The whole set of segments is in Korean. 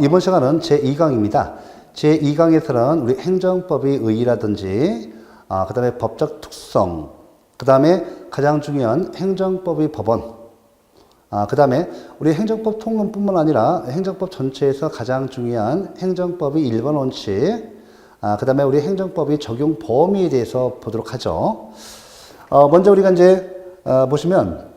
이번 시간은 제2강입니다. 제2강에서는 우리 행정법의 의의라든지, 그 다음에 법적 특성, 그 다음에 가장 중요한 행정법의 법원, 그 다음에 우리 행정법 통론뿐만 아니라 행정법 전체에서 가장 중요한 행정법의 일반 원칙, 그 다음에 우리 행정법의 적용 범위에 대해서 보도록 하죠. 먼저 우리가 이제 보시면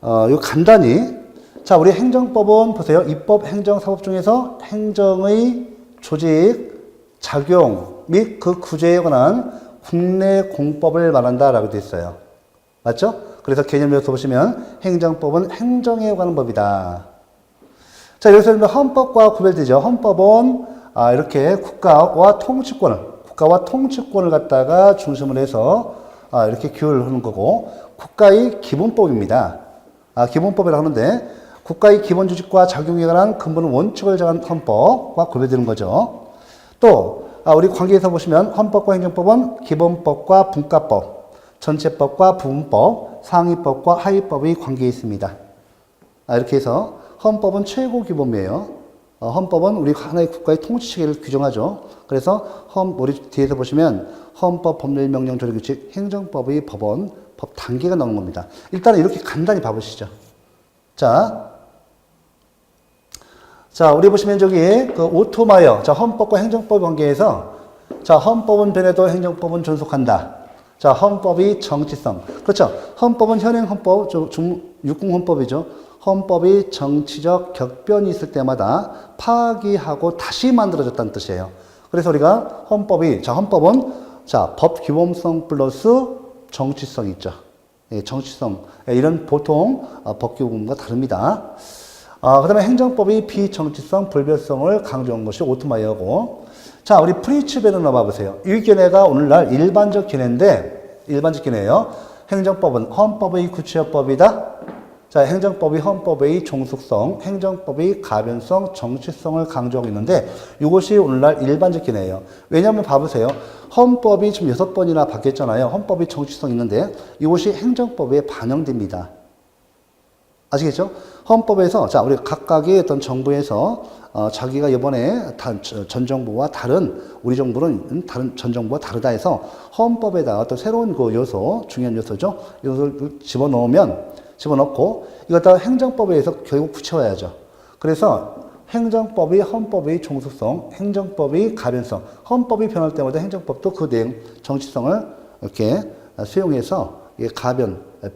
요 간단히 자, 우리 행정법은 보세요. 입법, 행정, 사법 중에서 행정의 조직, 작용 및 그 구제에 관한 국내 공법을 말한다라고 되어 있어요. 맞죠? 그래서 개념에서 보시면 행정법은 행정에 관한 법이다. 자, 여기서 헌법과 구별되죠. 헌법은 이렇게 국가와 통치권을 갖다가 중심으로 해서 이렇게 규율하는 거고, 국가의 기본법입니다. 기본법이라고 하는데 국가의 기본 조직과 작용에 관한 근본 원칙을 정한 헌법과 구별되는 거죠. 또 우리 관계에서 보시면 헌법과 행정법은 기본법과 분과법, 전체법과 부분법, 상위법과 하위법의 관계에 있습니다. 이렇게 해서 헌법은 최고 기본이에요. 헌법은 우리 하나의 국가의 통치 체계를 규정하죠. 그래서 우리 뒤에서 보시면 헌법, 법률, 명령, 조례, 규칙, 행정법의 법원, 법 단계가 나오는 겁니다. 일단은 이렇게 간단히 봐보시죠. 자, 우리 보시면 저기 그 오토마이어, 자, 헌법과 행정법 관계에서 자, 헌법은 변해도 행정법은 존속한다. 자, 헌법의 정치성. 그렇죠. 헌법은 현행 헌법, 육군 헌법이죠. 헌법이 정치적 격변이 있을 때마다 파기하고 다시 만들어졌다는 뜻이에요. 그래서 우리가 헌법은 자, 법 기본성 플러스 정치성이 있죠. 정치성. 이런 보통 법 기본과 다릅니다. 그 다음에 행정법이 비정치성, 불변성을 강조한 것이 오토마이어고. 자, 우리 프리츠베르 넣어봐보세요. 이 견해가 오늘날 일반적 견해예요. 행정법은 헌법의 구체화법이다. 자, 행정법이 헌법의 종속성, 행정법의 가변성, 정치성을 강조하고 있는데 이것이 오늘날 일반적 견해예요. 왜냐하면 봐보세요. 헌법이 지금 6번이나 바뀌었잖아요. 헌법이 정치성 있는데 이것이 행정법에 반영됩니다. 아시겠죠? 헌법에서 자, 우리 각각의 어떤 정부에서 자기가 이번에 전 정부와 우리 정부는 전 정부와 다르다 해서 헌법에다가 어떤 새로운 그 요소, 중요한 요소죠. 요소를 집어넣고 이것다 행정법에 의해서 결국 붙여와야죠. 그래서 행정법이 헌법의 종속성, 행정법의 가변성, 헌법이 변할 때마다 행정법도 그 내용, 정치성을 이렇게 수용해서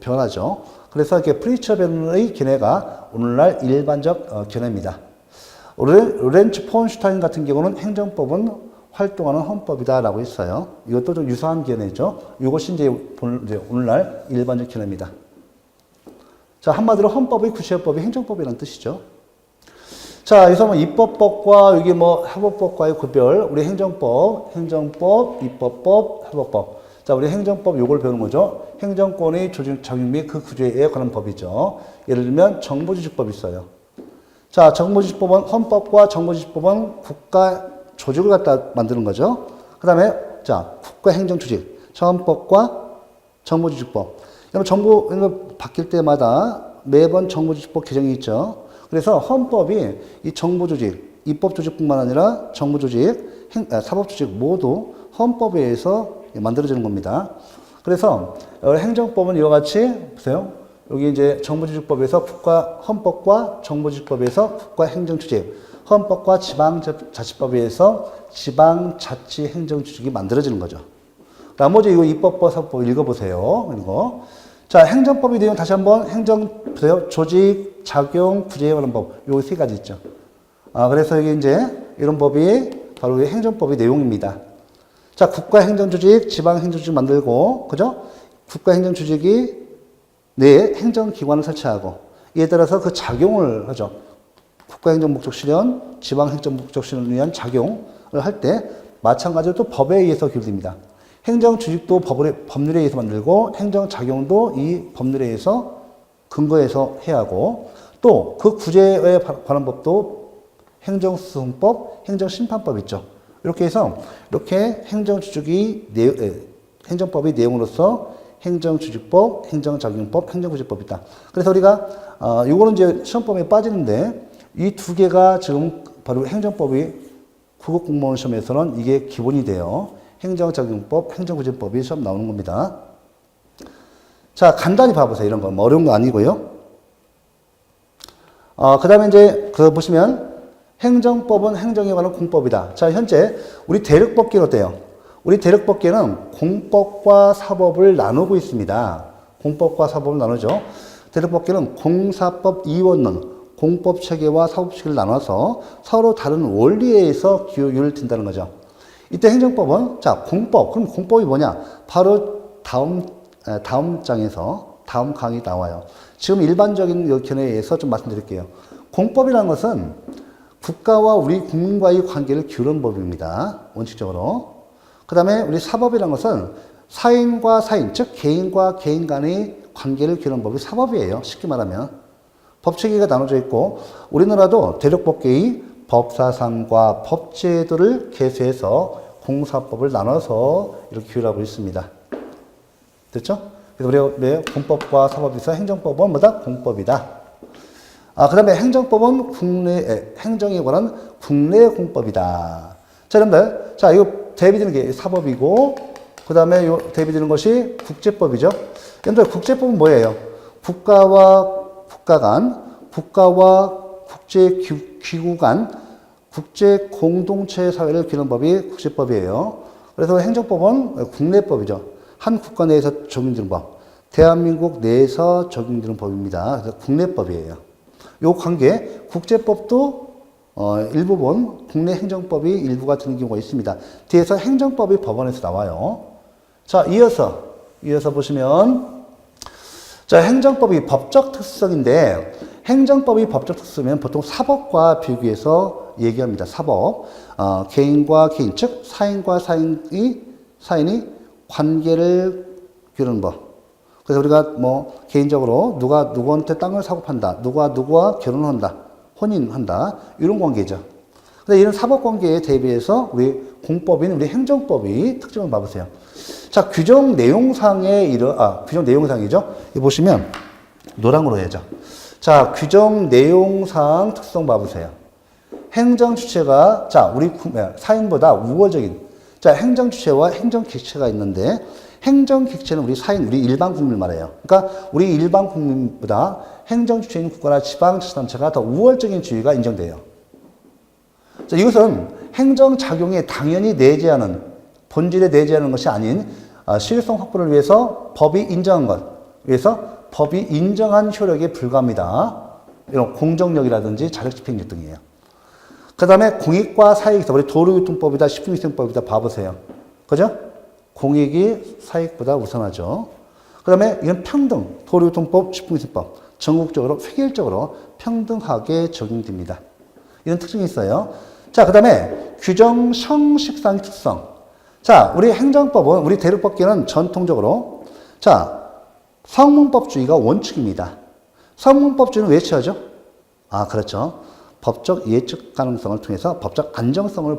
변하죠. 그래서 이렇게 프리츠베르의 견해가 오늘날 일반적 견해입니다. 로렌츠 폰슈타인 같은 경우는 행정법은 활동하는 헌법이다라고 했어요. 이것도 좀 유사한 견해죠. 이것이 이제 오늘날 일반적 견해입니다. 자, 한마디로 헌법의 구체화법이 행정법이라는 뜻이죠. 자, 여기서 입법법과 여기 합법법과의 구별, 우리 행정법, 입법법, 합법법. 자, 우리 행정법 요걸 배우는 거죠. 행정권의 조직, 작용 및 그 구조에 관한 법이죠. 예를 들면 정부조직법이 있어요. 자, 정부조직법은 헌법과 정부조직법은 국가 조직을 갖다 만드는 거죠. 그 다음에 자, 국가행정조직, 헌법과 정부조직법. 정부 바뀔 때마다 매번 정부조직법 개정이 있죠. 그래서 헌법이 이 정부조직, 입법조직뿐만 아니라 정부조직, 사법조직 모두 헌법에 의해서 만들어지는 겁니다. 그래서 행정법은 이와 같이 보세요. 여기 이제 정부조직법에서 헌법과 정부조직법에서 국가행정조직, 헌법과 지방자치법에 의해서 지방자치행정조직이 만들어지는 거죠. 나머지 이 입법법, 사법법 읽어보세요. 그리고 자, 행정법의 내용 다시 한번 보세요. 조직, 작용, 구제에 관한 법. 요 세 가지 있죠. 그래서 이게 이제 이런 법이 바로 행정법의 내용입니다. 자, 국가행정조직, 지방행정조직 만들고, 그죠? 국가행정조직이 내 행정기관을 설치하고, 이에 따라서 그 작용을 하죠. 국가행정목적 실현, 지방행정목적 실현을 위한 작용을 할 때, 마찬가지로 또 법에 의해서 규율됩니다. 행정조직도 법률에 의해서 만들고, 행정작용도 이 법률에 의해서 근거해서 해야 하고, 또 그 구제에 관한 법도 행정소송법, 행정심판법 있죠. 이렇게 해서 이렇게 행정법의 내용으로서 행정조직법, 행정작용법, 행정구제법이 있다. 그래서 우리가 이거는 이제 시험법에 빠지는데 이 두 개가 지금 바로 행정법이 국어공무원 시험에서는 이게 기본이 돼요. 행정적용법, 행정구제법이 시험 나오는 겁니다. 자, 간단히 봐보세요. 이런 거. 뭐 어려운 거 아니고요. 그 다음에 이제, 보시면, 행정법은 행정에 관한 공법이다. 자, 현재, 우리 대륙법계는 어때요? 우리 대륙법계는 공법과 사법을 나누고 있습니다. 공법과 사법을 나누죠. 대륙법계는 공사법 이원론, 공법 체계와 사법 체계를 나눠서 서로 다른 원리에 의해서 기호율을 둔다는 거죠. 이때 행정법은, 자, 공법. 그럼 공법이 뭐냐? 바로 다음 장에서, 다음 강의 나와요. 지금 일반적인 견해에 의해서 좀 말씀드릴게요. 공법이라는 것은 국가와 우리 국민과의 관계를 기울이는 법입니다. 원칙적으로. 그 다음에 우리 사법이라는 것은 사인과 사인, 즉 개인과 개인 간의 관계를 기울이는 법이 사법이에요. 쉽게 말하면. 법체계가 나눠져 있고 우리나라도 대륙법계의 법사상과 법제도를 개수해서 공사법을 나눠서 이렇게 규율하고 있습니다. 됐죠? 그래서 우리가 공법과 사법에서 행정법은 뭐다? 공법이다. 그 다음에 행정법은 행정에 관한 국내 공법이다. 자, 여러분들. 자, 이거 대비되는 게 사법이고, 그 다음에 요 대비되는 것이 국제법이죠. 여러분들, 국제법은 뭐예요? 국가와 국가 간, 국가와 국제기구 간, 국제 공동체 사회를 기르는 법이 국제법이에요. 그래서 행정법은 국내법이죠. 한 국가 내에서 적용되는 법. 대한민국 내에서 적용되는 법입니다. 그래서 국내법이에요. 요 관계, 국제법도 일부분, 국내 행정법이 일부가 되는 경우가 있습니다. 뒤에서 행정법이 법원에서 나와요. 자, 이어서 보시면, 자, 행정법이 법적 특성인데, 행정법이 법적 특성이면 보통 사법과 비교해서 얘기합니다. 사법. 개인과 개인, 즉, 사인과 사인이 관계를 기르는 법. 그래서 우리가 뭐 개인적으로 누가 누구한테 땅을 사고 판다, 누가 누구와 결혼한다, 혼인한다, 이런 관계죠. 근데 이런 사법 관계에 대비해서 우리 공법인 우리 행정법이 특징을 봐보세요. 자, 규정 내용상의 규정 내용상이죠. 여기 보시면 노랑으로 해야죠. 자, 규정 내용상 특성 봐보세요. 행정 주체가 자, 우리 사인보다 우월적인 자, 행정 주체와 행정 객체가 있는데 행정 객체는 우리 사인, 우리 일반 국민을 말해요. 그러니까 우리 일반 국민보다 행정 주체인 국가나 지방자치단체가 더 우월적인 지위가 인정돼요. 자, 이것은 행정 작용에 당연히 내재하는 본질에 내재하는 것이 아닌 실효성 확보를 위해서 법이 인정한 것, 위해서 법이 인정한 효력에 불과합니다. 이런 공정력이라든지 자력집행력 등이에요. 그 다음에 공익과 사익에서 우리 도로교통법이다, 식품위생법이다 봐보세요. 그죠? 공익이 사익보다 우선하죠. 그 다음에 이건 평등, 도로교통법, 식품위생법 전국적으로 획일적으로 평등하게 적용됩니다. 이런 특징이 있어요. 자, 그 다음에 규정 형식상의 특성. 자, 우리 행정법은 우리 대륙법계는 전통적으로 자 성문법주의가 원칙입니다. 성문법주의는 왜 취하죠? 그렇죠. 법적 예측 가능성을 통해서 법적 안정성을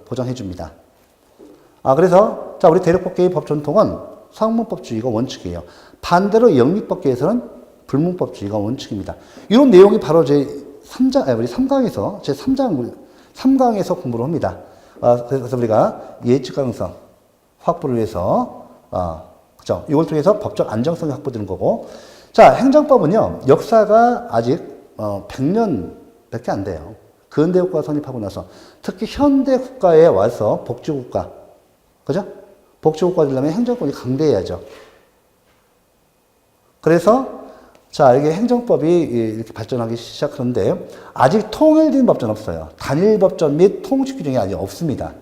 보장해 줍니다. 그래서 자, 우리 대륙법계의 법 전통은 성문법주의가 원칙이에요. 반대로 영미법계에서는 불문법주의가 원칙입니다. 이런 내용이 바로 우리 3강에서 제 3강에서 공부를 합니다. 그래서 우리가 예측 가능성 확보를 위해서 그죠? 이걸 통해서 법적 안정성이 확보되는 거고. 자, 행정법은요. 역사가 아직 100년밖에 안 돼요. 근대국가 성립하고 나서 특히 현대 국가에 와서 복지국가, 그죠? 복지국가 되려면 행정권이 강대해야죠. 그래서 자, 이게 행정법이 이렇게 발전하기 시작하는데 아직 통일된 법전 없어요. 단일 법전 및 통치 규정이 아직 없습니다.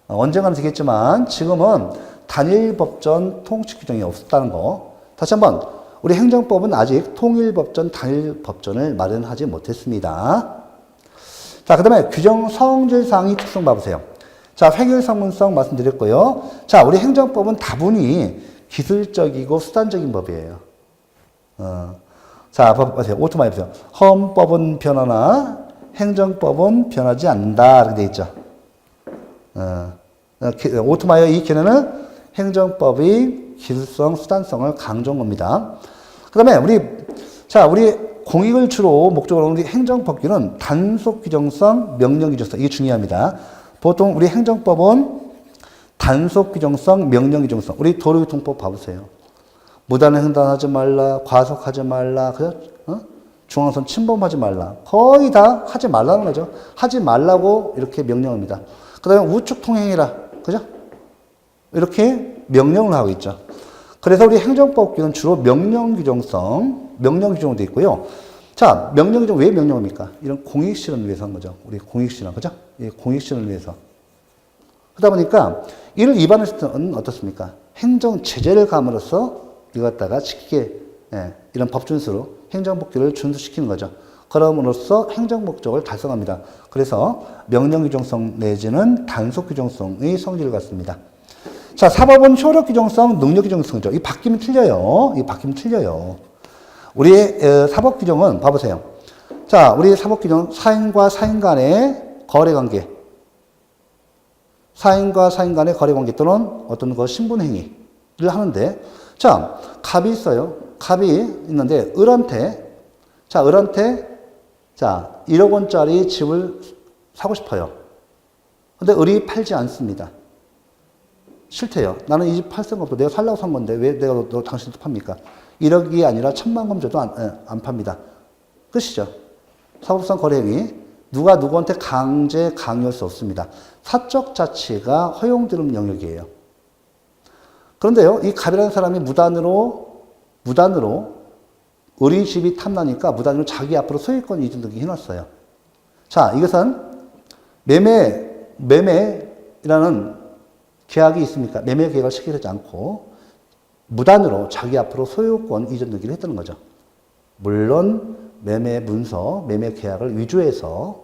언젠가는 되겠지만 지금은 단일 법전 통치 규정이 없다는 거. 다시 한번 우리 행정법은 아직 통일 법전, 단일 법전을 마련하지 못했습니다. 자, 그 다음에 규정 성질상의 특성 봐보세요. 자, 획일성문성 말씀드렸고요. 자, 우리 행정법은 다분히 기술적이고 수단적인 법이에요. 자, 보세요. 오토마이 보세요. 헌법은 변하나 행정법은 변하지 않는다. 이렇게 되어 있죠. 오토마이의 이 견해는 행정법이 기술성, 수단성을 강조한 겁니다. 그 다음에 우리 공익을 주로 목적으로 하는 우리 행정법규는 단속 규정성, 명령 규정성. 이게 중요합니다. 보통 우리 행정법은 단속 규정성, 명령 규정성. 우리 도로교통법 봐보세요. 무단횡 횡단하지 말라, 과속하지 말라, 그죠? 중앙선 침범하지 말라. 거의 다 하지 말라는 거죠. 하지 말라고 이렇게 명령합니다. 그 다음에 우측 통행이라, 그죠? 이렇게 명령을 하고 있죠. 그래서 우리 행정법규는 주로 명령 규정성, 명령 규정으로 되어 있고요. 자, 명령 규정 왜 명령합니까? 이런 공익 실현을 위해서 한 거죠. 우리 공익 실현, 그죠? 예, 공익 실현을 위해서. 그러다 보니까 이를 위반했을 때는 어떻습니까? 행정 제재를 감으로써 이거 갖다가 지키게, 예, 이런 법 준수로 행정법규를 준수시키는 거죠. 그럼으로써 행정 목적을 달성합니다. 그래서 명령 규정성 내지는 단속 규정성의 성질을 갖습니다. 자, 사법은 효력 규정성, 능력 규정성이죠. 이 바뀌면 틀려요. 이 바뀌면 틀려요. 우리의 사법 규정은 봐보세요. 자, 우리 사법 규정 사인과 사인 간의 거래 관계, 사인과 사인 간의 거래 관계 또는 어떤 그 신분 행위를 하는데, 자, 갑이 있어요. 갑이 있는데 을한테, 자, 을한테, 자, 1억 원짜리 집을 사고 싶어요. 근데 을이 팔지 않습니다. 싫대요. 나는 이 집 팔 생각 없어. 내가 살려고 산 건데 왜 내가 너 당신한테 팝니까? 1억이 아니라 1,000만 원 줘도 안 팝니다. 끝이죠. 사법상 거래행위. 누가 누구한테 강제 강요할 수 없습니다. 사적 자치가 허용되는 영역이에요. 그런데요, 이 갑이라는 사람이 무단으로 을이 집이 탐나니까 무단으로 자기 앞으로 소유권 이전 등기 해놨어요. 자, 이것은 매매라는 계약이 있습니까? 매매 계약을 체결하지 않고 무단으로 자기 앞으로 소유권 이전 등기를 했다는 거죠. 물론 매매 문서, 매매 계약을 위조해서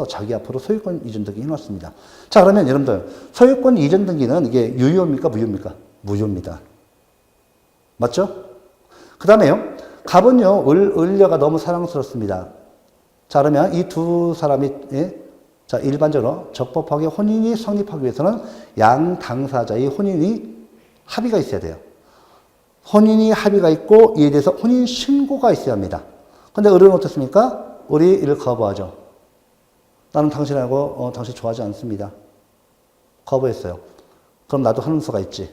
자기 앞으로 소유권 이전 등기 해놨습니다. 자, 그러면 여러분들 소유권 이전 등기는 이게 유효입니까? 무효입니까? 무효입니다. 맞죠? 그 다음에요. 갑은요, 을녀가 너무 사랑스럽습니다. 자, 그러면 이 두 사람이, 예? 자, 일반적으로 적법하게 혼인이 성립하기 위해서는 양 당사자의 혼인이 합의가 있어야 돼요. 혼인이 합의가 있고 이에 대해서 혼인 신고가 있어야 합니다. 근데 을은 어떻습니까? 을이 이를 거부하죠. 나는 당신하고 당신 좋아하지 않습니다. 거부했어요. 그럼 나도 하는 수가 있지.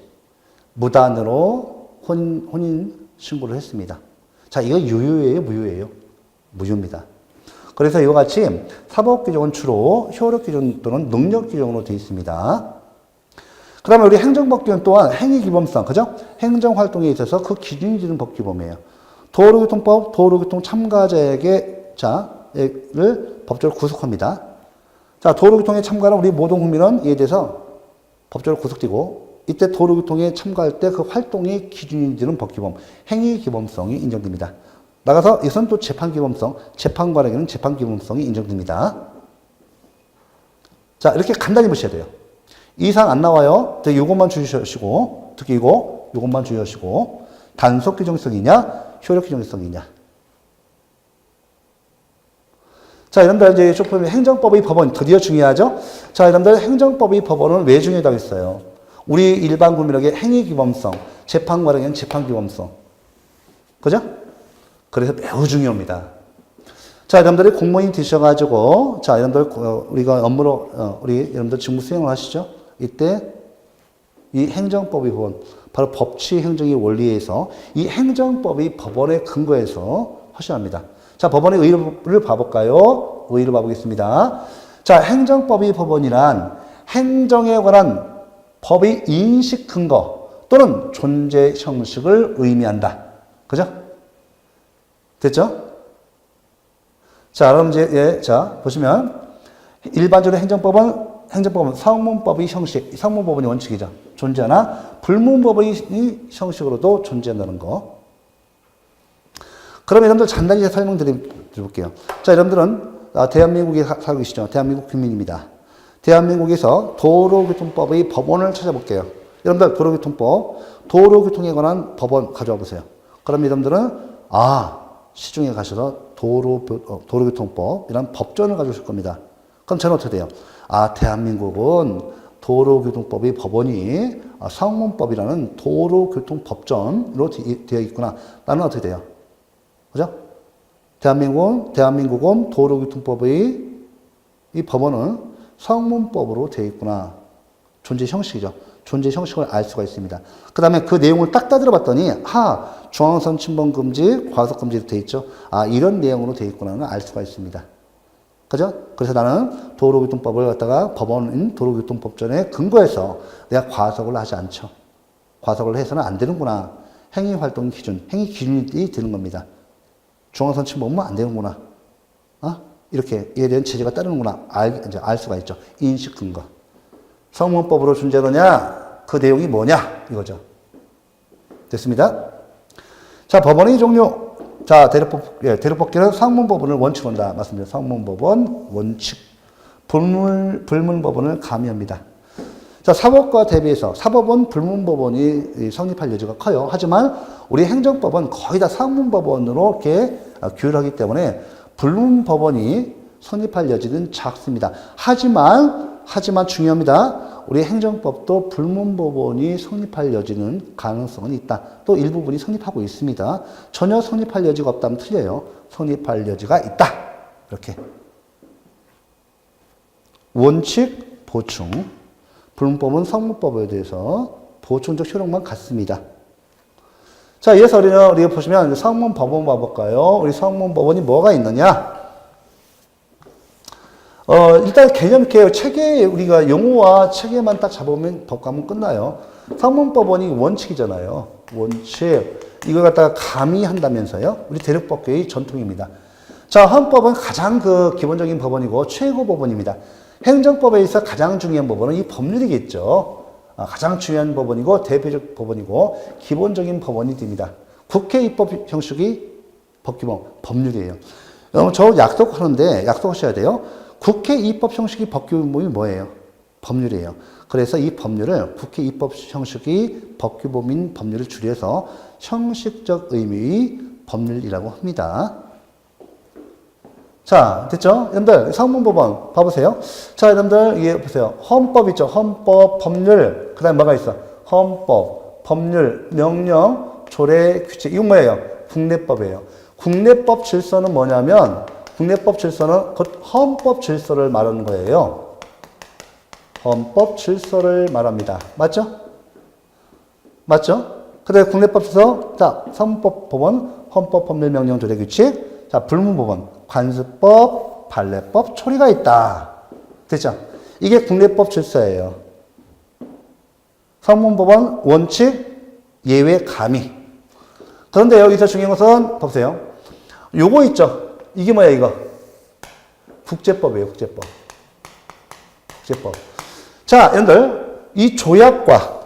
무단으로 혼인 신고를 했습니다. 자, 이거 유효예요, 무효예요? 무효입니다. 그래서 이와 같이 사법규정은 주로 효력규정 또는 능력규정으로 되어 있습니다. 그 다음에 우리 행정법규는 또한 행위기범성, 그죠? 행정활동에 있어서 그 기준이 되는 법규범이에요. 도로교통법, 도로교통 참가자에게, 를 법적으로 구속합니다. 자, 도로교통에 참가하는 우리 모든 국민은 이에 대해서 법적으로 구속되고, 이때 도로교통에 참가할 때 그 활동이 기준이 되는 법규범, 행위기범성이 인정됩니다. 나가서 이것은 또 재판기범성, 재판관에게는 재판기범성이 인정됩니다. 자, 이렇게 간단히 보셔야 돼요. 이상 안 나와요. 이것만 주의하시고, 특히 이것만 주의하시고, 단속규정성이냐, 효력규정성이냐. 자, 여러분들 이제 쭉 보면 행정법의 법원 드디어 중요하죠? 자, 여러분들 행정법의 법원은 왜 중요하다고 했어요? 우리 일반 국민에게 행위기범성, 재판관에게는 재판기범성. 그죠? 그래서 매우 중요합니다. 자, 여러분들이 공무원이 되셔가지고, 자, 여러분들, 우리가 업무로, 우리 여러분들 직무 수행을 하시죠? 이때 이 행정법의 법원, 바로 법치 행정의 원리에서 이 행정법의 법원에 근거해서 하셔야 합니다. 자, 법원의 의의를 봐볼까요? 의의를 봐보겠습니다. 자, 행정법의 법원이란 행정에 관한 법의 인식 근거 또는 존재 형식을 의미한다. 그죠? 됐죠? 자, 그럼 이제, 자, 보시면, 일반적으로 행정법은 성문법의 형식, 성문법원의 원칙이죠. 존재하나, 불문법의 형식으로도 존재한다는 거. 그럼 여러분들 간단히 설명드려볼게요. 자, 여러분들은 대한민국에 살고 계시죠? 대한민국 국민입니다. 대한민국에서 도로교통법의 법원을 찾아볼게요. 여러분들 도로교통법, 도로교통에 관한 법원 가져와 보세요. 그럼 여러분들은, 시중에 가셔서 도로교통법, 이런 법전을 가져오실 겁니다. 그럼 저는 어떻게 돼요? 대한민국은 도로교통법의 법원이 성문법이라는 도로교통법전으로 되어 있구나. 나는 어떻게 돼요? 그죠? 대한민국은 도로교통법의 이 법원은 성문법으로 되어 있구나. 존재 형식이죠. 존재 형식을 알 수가 있습니다. 그 다음에 그 내용을 딱 따들어 봤더니, 중앙선 침범 금지, 과속 금지로 되어 있죠. 이런 내용으로 되어 있구나는 알 수가 있습니다. 그죠? 그래서 나는 도로교통법을 갖다가 법원인 도로교통법전에 근거해서 내가 과속을 하지 않죠. 과속을 해서는 안 되는구나. 행위활동 기준, 행위 기준이 되는 겁니다. 중앙선 침범은 안 되는구나. 이렇게 이에 대한 제재가 따르는구나. 이제 알 수가 있죠. 인식 근거. 성문법으로 존재하느냐? 그 내용이 뭐냐? 이거죠. 됐습니다. 자, 법원의 종류. 자, 대륙법규는 상문법원을 원칙으로 한다. 맞습니다. 상문법원, 원칙. 불문법원을 가미합니다. 자, 사법과 대비해서 사법은 불문법원이 성립할 여지가 커요. 하지만 우리 행정법은 거의 다 상문법원으로 이렇게 규율하기 때문에 불문법원이 성립할 여지는 작습니다. 하지만 중요합니다. 우리 행정법도 불문법원이 성립할 여지는 가능성은 있다. 또 일부분이 성립하고 있습니다. 전혀 성립할 여지가 없다면 틀려요. 성립할 여지가 있다. 이렇게. 원칙, 보충. 불문법은 성문법에 대해서 보충적 효력만 갖습니다. 자, 이어서 우리가 보시면 성문법원 봐볼까요? 우리 성문법원이 뭐가 있느냐? 일단 개념 이렇게 체계, 우리가 용어와 체계만 딱 잡으면 법과문 끝나요. 성문법원이 원칙이잖아요. 원칙. 이걸 갖다가 가미한다면서요. 우리 대륙법계의 전통입니다. 자, 헌법은 가장 기본적인 법원이고 최고 법원입니다. 행정법에 있어 가장 중요한 법원은 이 법률이겠죠. 가장 중요한 법원이고 대표적 법원이고 기본적인 법원이 됩니다. 국회 입법 형식이 법규범, 법률이에요. 저 약속하는데 약속하셔야 돼요. 국회 입법 형식이 법규범이 뭐예요? 법률이에요. 그래서 이 법률을 국회 입법 형식이 법규범인 법률을 줄여서 형식적 의미의 법률이라고 합니다. 자, 됐죠? 여러분들, 성문법원 봐보세요. 자, 여러분들, 이게 보세요. 헌법 있죠? 헌법, 법률. 그 다음에 뭐가 있어? 헌법, 법률, 명령, 조례, 규칙. 이건 뭐예요? 국내법이에요. 국내법 질서는 뭐냐면, 국내법 질서는 곧 헌법 질서를 말하는 거예요. 헌법 질서를 말합니다. 맞죠? 맞죠? 그다음에 국내법 질서, 자, 성문법 법원, 헌법, 법률, 명령, 조례, 규칙. 자, 불문법원, 관습법, 판례법, 초리가 있다. 됐죠? 이게 국내법 질서예요. 성문법원, 원칙, 예외, 가미. 그런데 여기서 중요한 것은, 보세요. 요거 있죠? 이게 뭐야, 이거? 국제법이에요, 국제법. 국제법. 자, 여러분들, 이 조약과,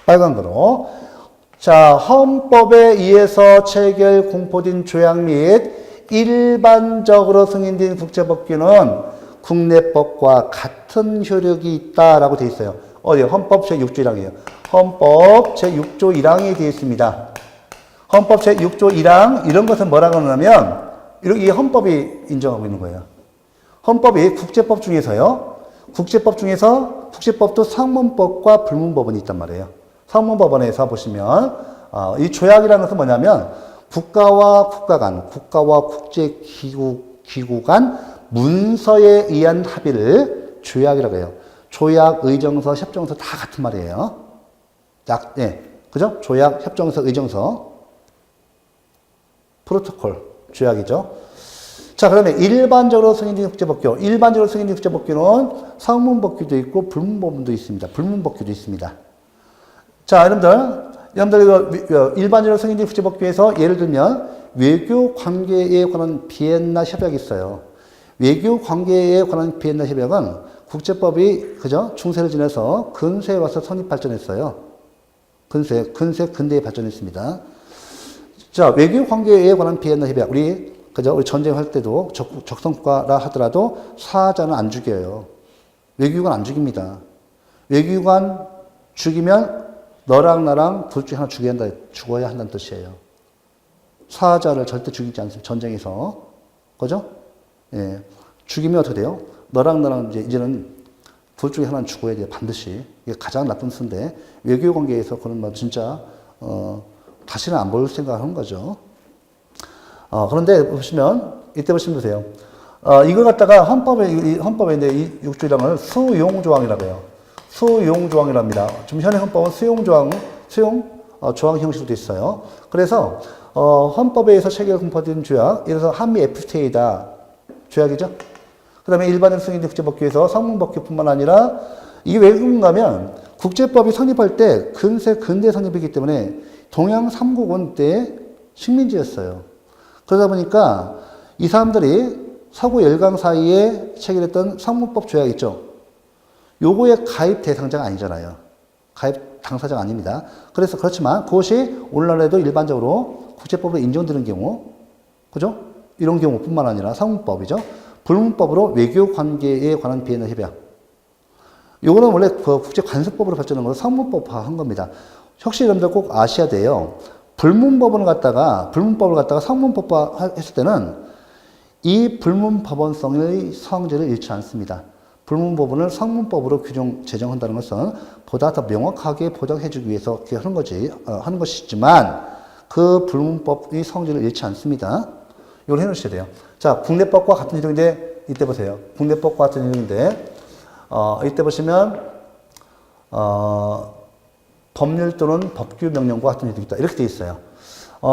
빨간 거로, 자, 헌법에 의해서 체결 공포된 조약 및 일반적으로 승인된 국제법규는 국내법과 같은 효력이 있다라고 되어 있어요. 어디요? 헌법 제6조 1항이에요. 헌법 제6조 1항에 되어 있습니다. 헌법 제6조 1항, 이런 것은 뭐라고 하냐면, 이 헌법이 인정하고 있는 거예요. 헌법이 국제법 중에서요. 국제법도 상문법과 불문법원이 있단 말이에요. 상문법원에서 보시면 이 조약이라는 것은 뭐냐면 국가와 국가 간, 국가와 국제기구 간 문서에 의한 합의를 조약이라고 해요. 조약, 의정서, 협정서 다 같은 말이에요. 그죠? 조약, 협정서, 의정서, 프로토콜, 조약이죠. 자, 그러면 일반적으로 승인된 국제법규. 일반적으로 승인된 국제법규는 상문법규도 있고 불문법규도 있습니다. 불문법규도 있습니다. 자, 여러분들 이거 일반적으로 승인된 국제법규에서 예를 들면 외교 관계에 관한 비엔나 협약이 있어요. 외교 관계에 관한 비엔나 협약은 국제법이 그죠? 중세를 지나서 근세에 와서 성립 발전했어요. 근대에 발전했습니다. 자, 외교 관계에 관한 비엔나 협약. 우리 전쟁할 때도 적성국가라 하더라도 사자는 안 죽여요. 외교관 안 죽입니다. 외교관 죽이면 너랑 나랑 둘 중에 하나 죽어야 한다는 뜻이에요. 사자를 절대 죽이지 않습니다. 전쟁에서. 그죠? 예. 죽이면 어떻게 돼요? 너랑 나랑 이제는 둘 중에 하나는 죽어야 돼요. 반드시. 이게 가장 나쁜 수인데, 외교 관계에서 그런 진짜, 다시는 안 볼 생각을 하는 거죠. 그런데 보시면, 이때 보시면 보세요. 이걸 갖다가 헌법에 이제 이 6조량을 수용조항이라고 해요. 수용조항이라고 합니다. 지금 현행 헌법은 수용 조항 형식으로 되어 있어요. 그래서, 헌법에 의해서 체계가 공포된 조약, 예를 들어서 한미 FTA다. 조약이죠? 그 다음에 일반적 승인된 국제법규에서 성문법규뿐만 아니라 이게 왜 그런가 하면 국제법이 성립할 때 근대 성립이기 때문에 동양 3국은 때 식민지였어요. 그러다 보니까 이 사람들이 서구 열강 사이에 체결했던 성문법 조약 있죠. 요거의 가입 대상자가 아니잖아요. 가입 당사자가 아닙니다. 그래서 그렇지만 그것이 오늘날에도 일반적으로 국제법으로 인정되는 경우, 그죠? 이런 경우뿐만 아니라 성문법이죠. 불문법으로 외교 관계에 관한 비엔나 협약. 요거는 원래 그 국제관습법으로 발전한 걸 성문법화한 겁니다. 혹시 여러분들 꼭 아셔야 돼요. 불문법을 갖다가 성문법화 했을 때는 이 불문법원성의 성질을 잃지 않습니다. 불문법원을 성문법으로 제정한다는 것은 보다 더 명확하게 보장해주기 위해서 그렇게 하는 것이지만 그 불문법의 성질을 잃지 않습니다. 이걸 해놓으셔야 돼요. 자, 국내법과 같은 내용인데 이때 보세요. 국내법과 같은 내용인데 이때 보시면 법률 또는 법규 명령과 같은 내용이 있다. 이렇게 되어 있어요.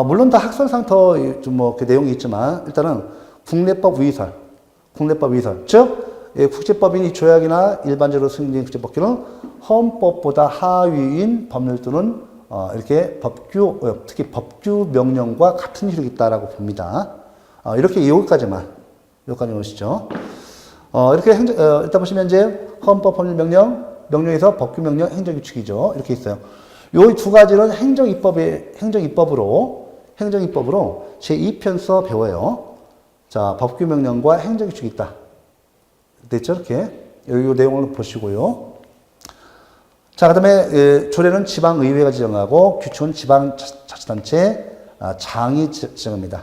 물론 다 학설상 더 좀 뭐 그 내용이 있지만 일단은 국내법 위설. 즉 국제법인 조약이나 일반적으로 승인된 국제법규는 헌법보다 하위인 법률 또는 이렇게 특히 법규 명령과 같은 효력이 있다라고 봅니다. 이렇게 여기까지만 오시죠. 이렇게 일단 보시면 이제 헌법 법률 명령에서 법규 명령 행정규칙이죠. 이렇게 있어요. 요 두 가지는 행정입법으로 제2편서 배워요. 자, 법규 명령과 행정규칙이 있다. 됐죠? 이렇게. 이 내용을 보시고요. 자, 그 다음에 조례는 지방의회가 지정하고 규칙은 지방자치단체 장이 지정합니다.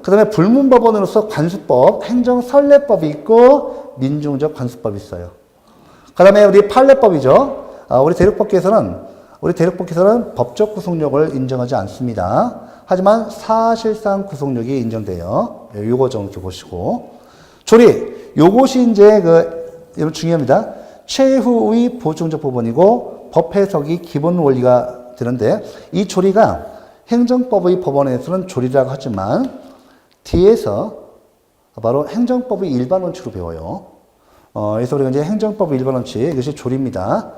그 다음에 불문법원으로서 관수법, 행정선례법이 있고 민중적 관수법이 있어요. 그 다음에 우리 판례법이죠. 우리 대륙법규에서는 법적 구속력을 인정하지 않습니다. 하지만 사실상 구속력이 인정돼요. 요거 좀 이렇게 보시고. 조리, 요것이 이제 여러분 중요합니다. 최후의 보충적 법원이고 법 해석이 기본 원리가 되는데 이 조리가 행정법의 법원에서는 조리라고 하지만 뒤에서 바로 행정법의 일반 원칙으로 배워요. 그래서 우리가 이제 행정법의 일반 원칙, 이것이 조리입니다.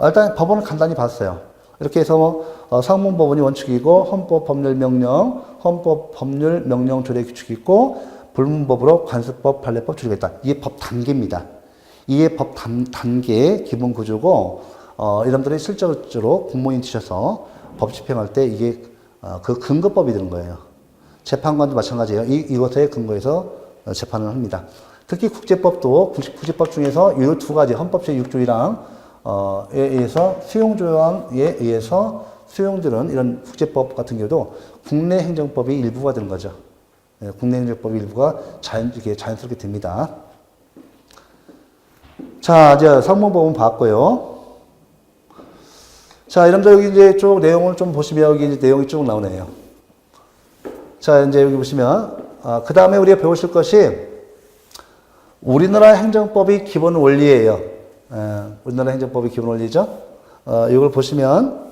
일단 법원을 간단히 봤어요. 이렇게 해서 상문법원이 원칙이고 헌법 법률 명령 조례 규칙이 있고 불문법으로 관습법, 판례법, 조례가 있다. 이게 법 단계입니다. 이게 법 단계의 기본 구조고 여러분들이 실제로 공무원 치셔서 법 집행할 때 이게 그 근거법이 되는 거예요. 재판관도 마찬가지예요. 이것에 근거해서 재판을 합니다. 특히 국제법 중에서 이 두 가지 헌법 제6조이랑 에 의해서 수용조항에 의해서 수용되는 이런 국제법 같은 경우도 국내 행정법의 일부가 되는 거죠. 국내 행정법의 일부가 자연스럽게 됩니다. 자, 이제 성문법은 봤고요. 자, 여러분들 여기 이제 쭉 내용을 좀 보시면 여기 이제 내용이 쭉 나오네요. 자, 이제 여기 보시면, 그 다음에 우리가 배우실 것이 우리나라 행정법의 기본 원리예요. 우리나라 행정법의 기본 원리죠. 이걸 보시면,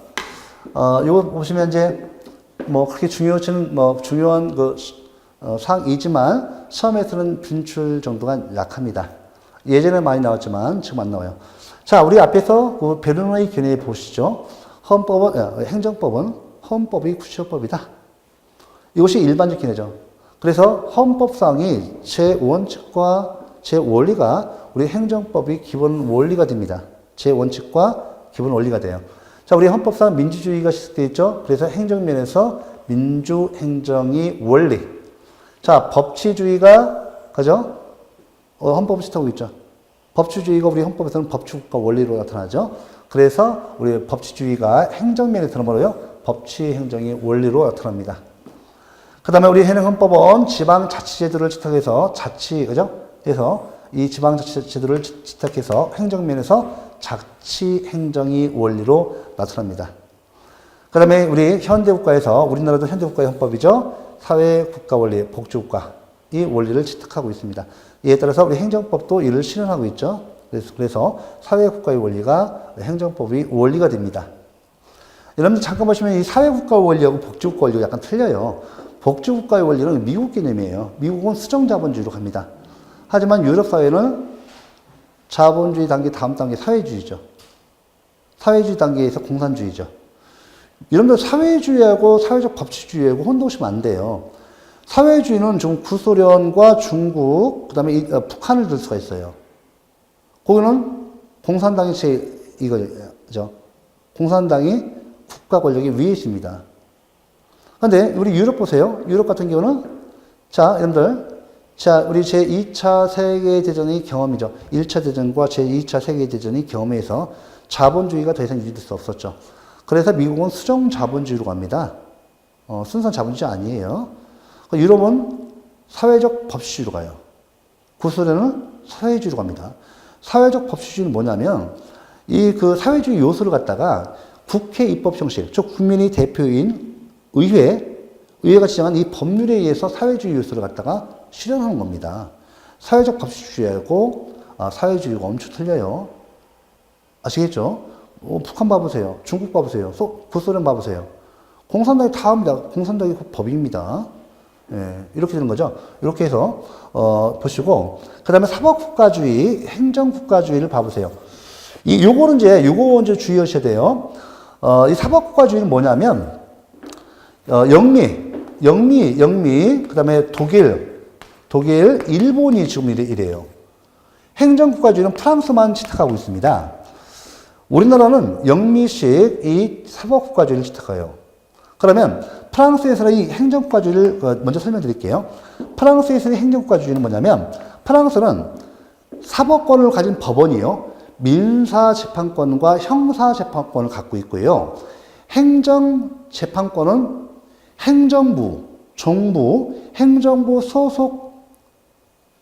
이제 뭐 그렇게 중요한 사항이지만 시험에서는 빈출 정도가 약합니다. 예전에 많이 나왔지만 지금 안 나와요. 자, 우리 앞에서 그 베르너의 견해 보시죠. 행정법은 헌법의 구체법이다. 이것이 일반적 견해죠. 그래서 헌법상의 제 원칙과 제 원리가 우리 행정법의 기본 원리가 됩니다. 제 원칙과 기본 원리가 돼요. 자, 우리 헌법상 민주주의가 시작되어 있죠. 그래서 행정면에서 민주행정의 원리. 자, 법치주의가, 그죠? 헌법을 시작하고 있죠. 법치주의가 우리 헌법에서는 법치국가 원리로 나타나죠. 그래서 우리 법치주의가 행정면에 드는 뭐예요? 법치행정의 원리로 나타납니다. 그 다음에 우리 현행 헌법은 지방자치제도를 채택해서 그죠? 그래서 이 지방자치제도를 채택해서 행정면에서 자치행정의 원리로 나타납니다. 그 다음에 우리 현대국가에서, 우리나라도 현대국가의 헌법이죠. 사회 국가 원리, 복지국가 이 원리를 채택하고 있습니다. 이에 따라서 우리 행정법도 이를 실현하고 있죠. 그래서 사회 국가의 원리가 행정법의 원리가 됩니다. 여러분들 잠깐 보시면 이 사회 국가 원리하고 복지국가 원리가 약간 틀려요. 복지국가의 원리는 미국 개념이에요. 미국은 수정자본주의로 갑니다. 하지만 유럽 사회는 자본주의 단계 다음 단계 사회주의죠. 사회주의 단계에서 공산주의죠. 여러분들 사회주의하고 사회적 법치주의하고 혼동하시면 안 돼요. 사회주의는 좀 구소련과 중국, 그 다음에 북한을 들 수가 있어요. 거기는 공산당이 이거죠. 공산당이 국가 권력이 위에 있습니다. 그런데 우리 유럽 보세요. 유럽 같은 경우는 자, 여러분들 자, 우리 제2차 세계대전의 경험이죠. 1차 대전과 제2차 세계대전의 경험에서 자본주의가 더 이상 유지될 수 없었죠. 그래서 미국은 수정 자본주의로 갑니다. 순수한 자본주의 아니에요. 유럽은 사회적 법치주의로 가요. 구소련은 사회주의로 갑니다. 사회적 법치주의는 뭐냐면 이 그 사회주의 요소를 갖다가 국회 입법 형식, 즉 국민의 대표인 의회가 지정한 이 법률에 의해서 사회주의 요소를 갖다가 실현하는 겁니다. 사회적 법치주의하고 사회주의가 엄청 틀려요. 아시겠죠? 북한 봐보세요. 중국 봐보세요. 구소련 봐보세요. 공산당이 다 합니다. 공산당이 법입니다. 예, 이렇게 되는 거죠. 이렇게 해서 보시고 그 다음에 사법국가주의, 행정국가주의를 봐보세요. 요거 이제 주의하셔야 돼요. 이 사법국가주의는 뭐냐면 영미, 그 다음에 독일, 일본이 지금 이래요. 행정국가주의는 프랑스만 채택하고 있습니다. 우리나라는 영미식 이 사법국가주의를 채택해요. 그러면 프랑스에서는 이 행정국가주의를 먼저 설명드릴게요. 프랑스에서의 행정국가주의는 뭐냐면 프랑스는 사법권을 가진 법원이요. 민사재판권과 형사재판권을 갖고 있고요. 행정재판권은 행정부, 정부, 행정부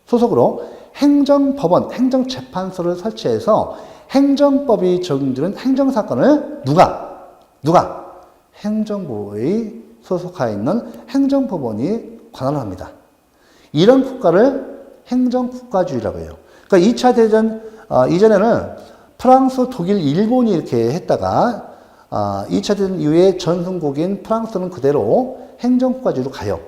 소속으로 행정법원, 행정재판소를 설치해서 행정법이 적용되는 행정사건을 누가? 행정부의 소속하에 있는 행정법원이 관할을 합니다. 이런 국가를 행정국가주의라고 해요. 그러니까 2차 대전 이전에는 프랑스, 독일, 일본이 이렇게 했다가 2차 대전 이후에 전승국인 프랑스는 그대로 행정국가주의로 가요.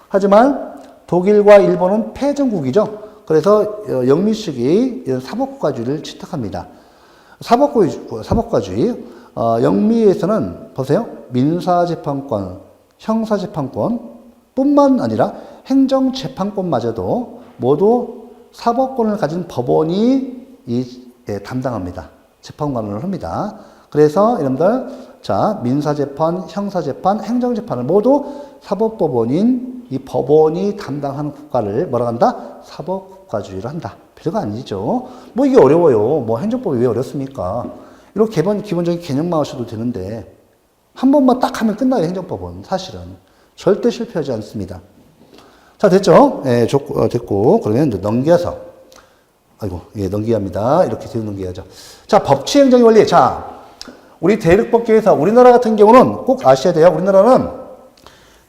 하지만 독일과 일본은 패전국이죠. 그래서 영미식이 사법국가주의를 채택합니다. 사법국가주의. 영미에서는 보세요. 민사재판권, 형사재판권 뿐만 아니라 행정재판권마저도 모두 사법권을 가진 법원이 담당합니다. 재판관을 합니다. 그래서 여러분들 자 민사재판, 형사재판, 행정재판을 모두 사법법원인 이 법원이 담당하는 국가를 뭐라고 한다? 사법국가주의를 한다. 별거 아니죠. 뭐 이게 어려워요. 뭐 행정법이 왜 어렵습니까? 이렇게 기본적인 개념만 하셔도 되는데 한 번만 딱 하면 끝나요. 행정법은 사실은 절대 실패하지 않습니다. 자 됐죠? 예, 됐고 그러면 이제 넘겨서 넘겨야 합니다. 이렇게 뒤로 넘겨야죠. 자 법치행정의 원리. 자 우리 대륙법계에서 우리나라 같은 경우는 꼭 아셔야 돼요. 우리나라는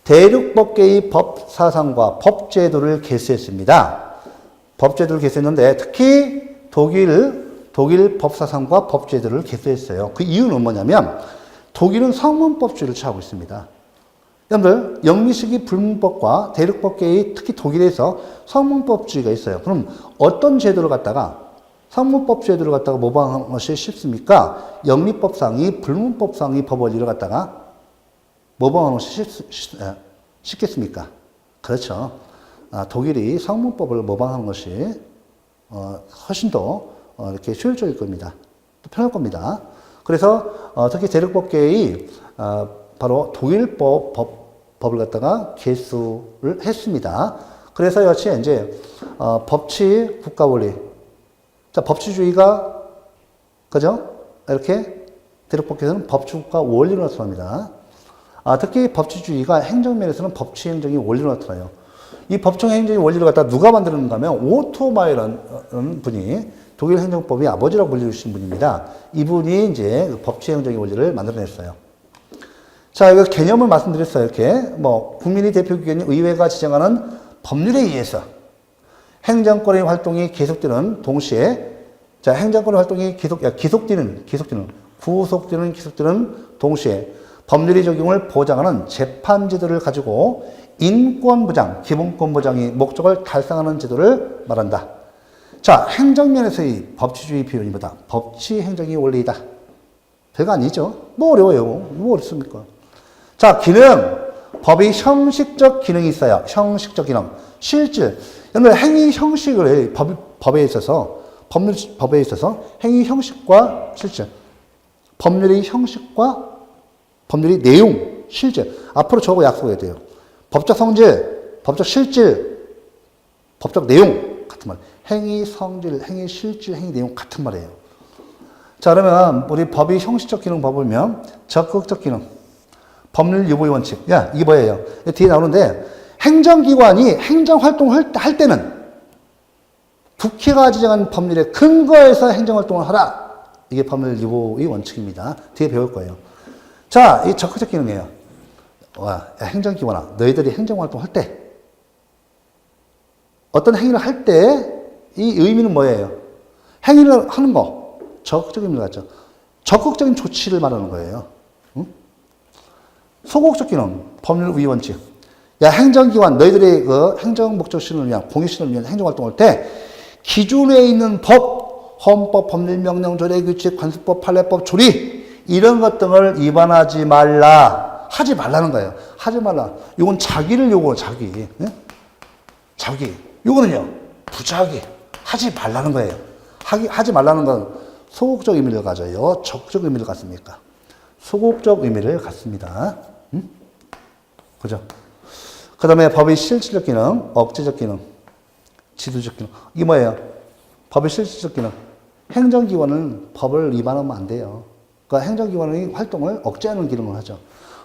대륙법계의 법사상과 법제도를 개수했습니다. 법제도를 개수했는데 특히 독일 법사상과 법제도를 개수했어요. 그 이유는 뭐냐면 독일은 성문법주의를 취하고 있습니다. 여러분들 영미식이 불문법과 대륙법계의 특히 독일에서 성문법주의가 있어요. 그럼 어떤 제도를 갖다가 성문법 제도를 갖다가 모방하는 것이 쉽습니까? 영미법상이 불문법상의 법원리를 갖다가 모방하는 것이 쉽겠습니까? 그렇죠. 독일이 성문법을 모방하는 것이 훨씬 더 이렇게 효율적일 겁니다. 또 편할 겁니다. 그래서 특히 대륙법계의 바로 독일법을 갖다가 개수를 했습니다. 그래서 역시 이제 법치 국가 원리, 자 법치주의가 그죠? 이렇게 대륙법계에서는 법치 국가 원리로 나타납니다. 특히 법치주의가 행정면에서는 법치행정의 원리로 나타나요. 이 법치행정의 원리를 갖다 누가 만드는가 하면 오토마이라는 분이 독일 행정법의 아버지라고 불리우신 분입니다. 이분이 이제 법치행정의 원리를 만들어냈어요. 자, 이거 개념을 말씀드렸어요. 이렇게. 뭐, 국민의 대표 기관인 의회가 지정하는 법률에 의해서 행정권의 활동이 계속되는 동시에, 자, 행정권의 활동이 기속되는 동시에 법률의 적용을 보장하는 재판제도를 가지고 인권보장, 기본권 보장의 목적을 달성하는 제도를 말한다. 자, 행정면에서의 법치주의 표현이보다 법치 행정의 원리이다. 별거 아니죠? 뭐 어려워요? 뭐 어렵습니까? 자, 기능. 법이 형식적 기능이 있어요. 형식적 기능. 실질. 여러분, 행위 형식을 법에 있어서, 법에 있어서 행위 형식과 실질. 법률의 형식과 법률의 내용, 실질. 앞으로 저거 약속해야 돼요. 법적 성질, 법적 실질, 법적 내용. 같은 말. 행위 성질, 행위 실질, 행위 내용 같은 말이에요. 자, 그러면 우리 법이 형식적 기능 봐보면 적극적 기능, 법률 유보의 원칙. 야, 이게 뭐예요? 뒤에 나오는데 행정기관이 행정활동을 할 때는 국회가 지정한 법률에 근거해서 행정활동을 하라. 이게 법률 유보의 원칙입니다. 뒤에 배울 거예요. 자, 이 적극적 기능이에요. 와, 야, 행정기관아, 너희들이 행정활동할 때 어떤 행위를 할 때 이 의미는 뭐예요? 행위를 하는 거. 적극적인 의미를 갖죠. 적극적인 조치를 말하는 거예요. 응? 소극적 기능, 법률 우위 원칙. 야, 행정기관, 너희들의 그 행정 목적 실현을 위한, 공익 실현을 위한 행정활동할 때 기준에 있는 법, 헌법, 법률, 명령, 조례, 규칙, 관습법, 판례법, 조리 이런 것 등을 위반하지 말라. 하지 말라는 거예요. 하지 말라. 이건 자기를 요구해, 자기. 예? 자기. 요거는요, 부자기. 하지 말라는 거예요. 하지 말라는 건 소극적 의미를 가져요. 적극적 의미를 갖습니까? 소극적 의미를 갖습니다. 응? 그죠? 그 다음에 법의 실질적 기능, 억제적 기능, 지도적 기능. 이게 뭐예요? 법의 실질적 기능. 행정기관은 법을 위반하면 안 돼요. 그러니까 행정기관의 활동을 억제하는 기능을 하죠.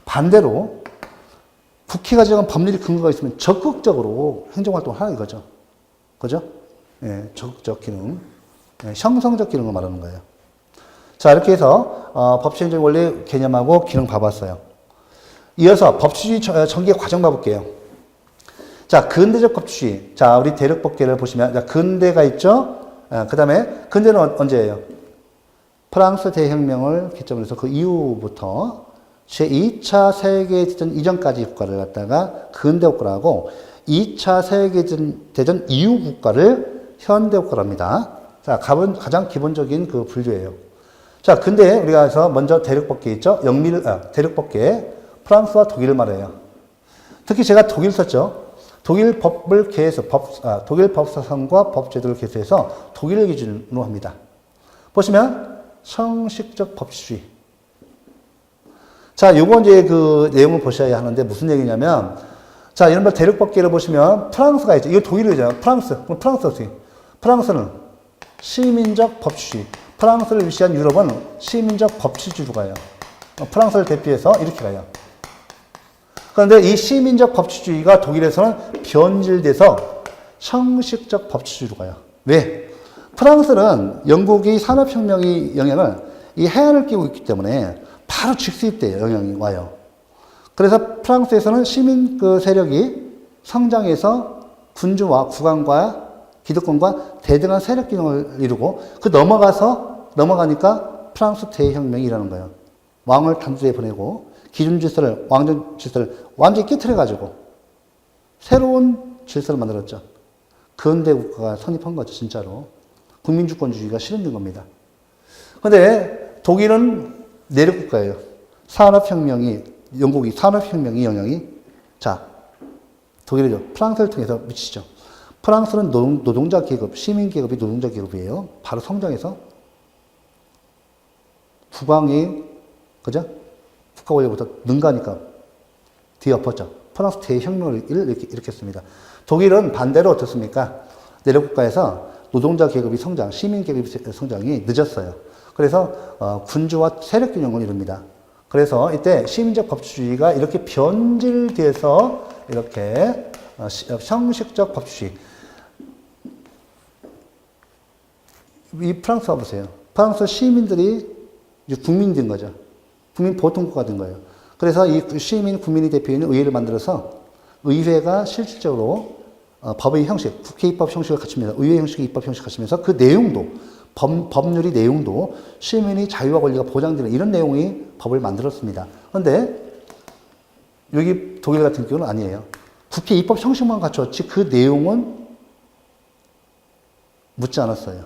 반대로 국회가 지정한 법률이 근거가 있으면 적극적으로 행정활동을 하는 거죠. 그죠? 예, 적극적 기능. 예, 형성적 기능을 말하는 거예요. 자, 이렇게 해서 법치행정 원리 개념하고 기능 봐봤어요. 이어서 법치주의 전개 과정 봐볼게요. 자, 근대적 법치주의. 자, 우리 대륙법계를 보시면 자, 근대가 있죠. 그 다음에 근대는 언제예요? 프랑스 대혁명을 기점으로 해서 그 이후부터 제2차 세계대전 이전까지 국가를 갖다가 근대 국가라고 2차 세계대전 이후 국가를 현대 국가로 합니다. 자, 가장 기본적인 그 분류예요. 자, 근데 우리가 해서 먼저 대륙법계 있죠? 대륙법계, 프랑스와 독일을 말해요. 특히 제가 독일 썼죠? 독일 법을 개해서, 독일 법사상과 법제도를 개수해서 독일을 기준으로 합니다. 보시면, 형식적 법치주의. 자, 요거 이제 그 내용을 보셔야 하는데 무슨 얘기냐면, 자, 이른바 대륙법계를 보시면 프랑스가 있죠. 이거 독일이잖아요. 프랑스. 그럼 프랑스 어떻게? 프랑스는 시민적 법치주의. 프랑스를 위시한 유럽은 시민적 법치주의로 가요. 프랑스를 대표해서 이렇게 가요. 그런데 이 시민적 법치주의가 독일에서는 변질돼서 형식적 법치주의로 가요. 왜? 프랑스는 영국이 산업혁명의 영향을 이 해안을 끼고 있기 때문에 바로 직수입돼요. 영향이 와요. 그래서 프랑스에서는 시민 그 세력이 성장해서 군주와 국왕과 기득권과 대등한 세력 기능을 이루고 넘어가니까 프랑스 대혁명이 일어나는 거예요. 왕을 단두에 보내고 기준 질서를, 왕정 질서를 완전히 깨트려가지고 새로운 질서를 만들었죠. 근대 국가가 성립한 거죠, 진짜로. 국민주권주의가 실현된 겁니다. 그런데 독일은 내륙 국가예요. 영국이 산업혁명의 영향이, 자, 독일이죠. 프랑스를 통해서 미치죠. 프랑스는 노동자 계급, 시민 계급이 노동자 계급이에요. 바로 성장해서 국왕이, 그죠? 국가 권력부터 능가니까 뒤엎었죠. 프랑스 대혁명을 일으켰습니다. 독일은 반대로 어떻습니까? 내륙 국가에서 노동자 계급이 성장, 시민 계급의 성장이 늦었어요. 그래서 군주와 세력 균형을 이룹니다. 그래서 이때 시민적 법치주의가 이렇게 변질돼서 이렇게 형식적 법치주의. 이 프랑스 와보세요. 프랑스 시민들이 이제 국민이 된 거죠. 국민 보통국가가 된 거예요. 그래서 이 시민 국민이 대표 있는 의회를 만들어서 의회가 실질적으로 법의 형식, 국회 입법 형식을 갖춥니다. 의회 형식의 입법 형식을 갖추면서 그 내용도 법률의 내용도 시민의 자유와 권리가 보장되는 이런 내용의 법을 만들었습니다. 그런데 여기 독일 같은 경우는 아니에요. 국회 입법 형식만 갖췄지 그 내용은 묻지 않았어요.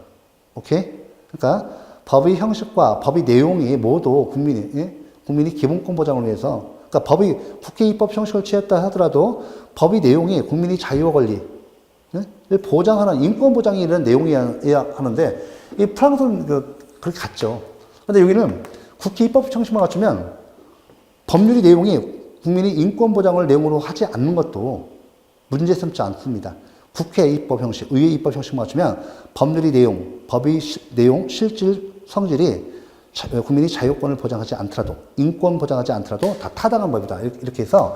오케이? 그러니까 법의 형식과 법의 내용이 모두 국민이 기본권 보장을 위해서, 그러니까 국회 입법 형식을 취했다 하더라도 법의 내용이 국민의 자유와 권리를 보장하는 인권 보장이 이런 내용이어야 하는데, 이 프랑스는 그렇게 갔죠. 근데 여기는 국회 입법 형식만 갖추면 법률의 내용이 국민의 인권 보장을 내용으로 하지 않는 것도 문제삼지 않습니다. 국회 입법 형식, 의회 입법 형식만 갖추면 법률의 내용, 법의 내용, 실질, 성질이 국민의 자유권을 보장하지 않더라도, 인권 보장하지 않더라도 다 타당한 법이다. 이렇게 해서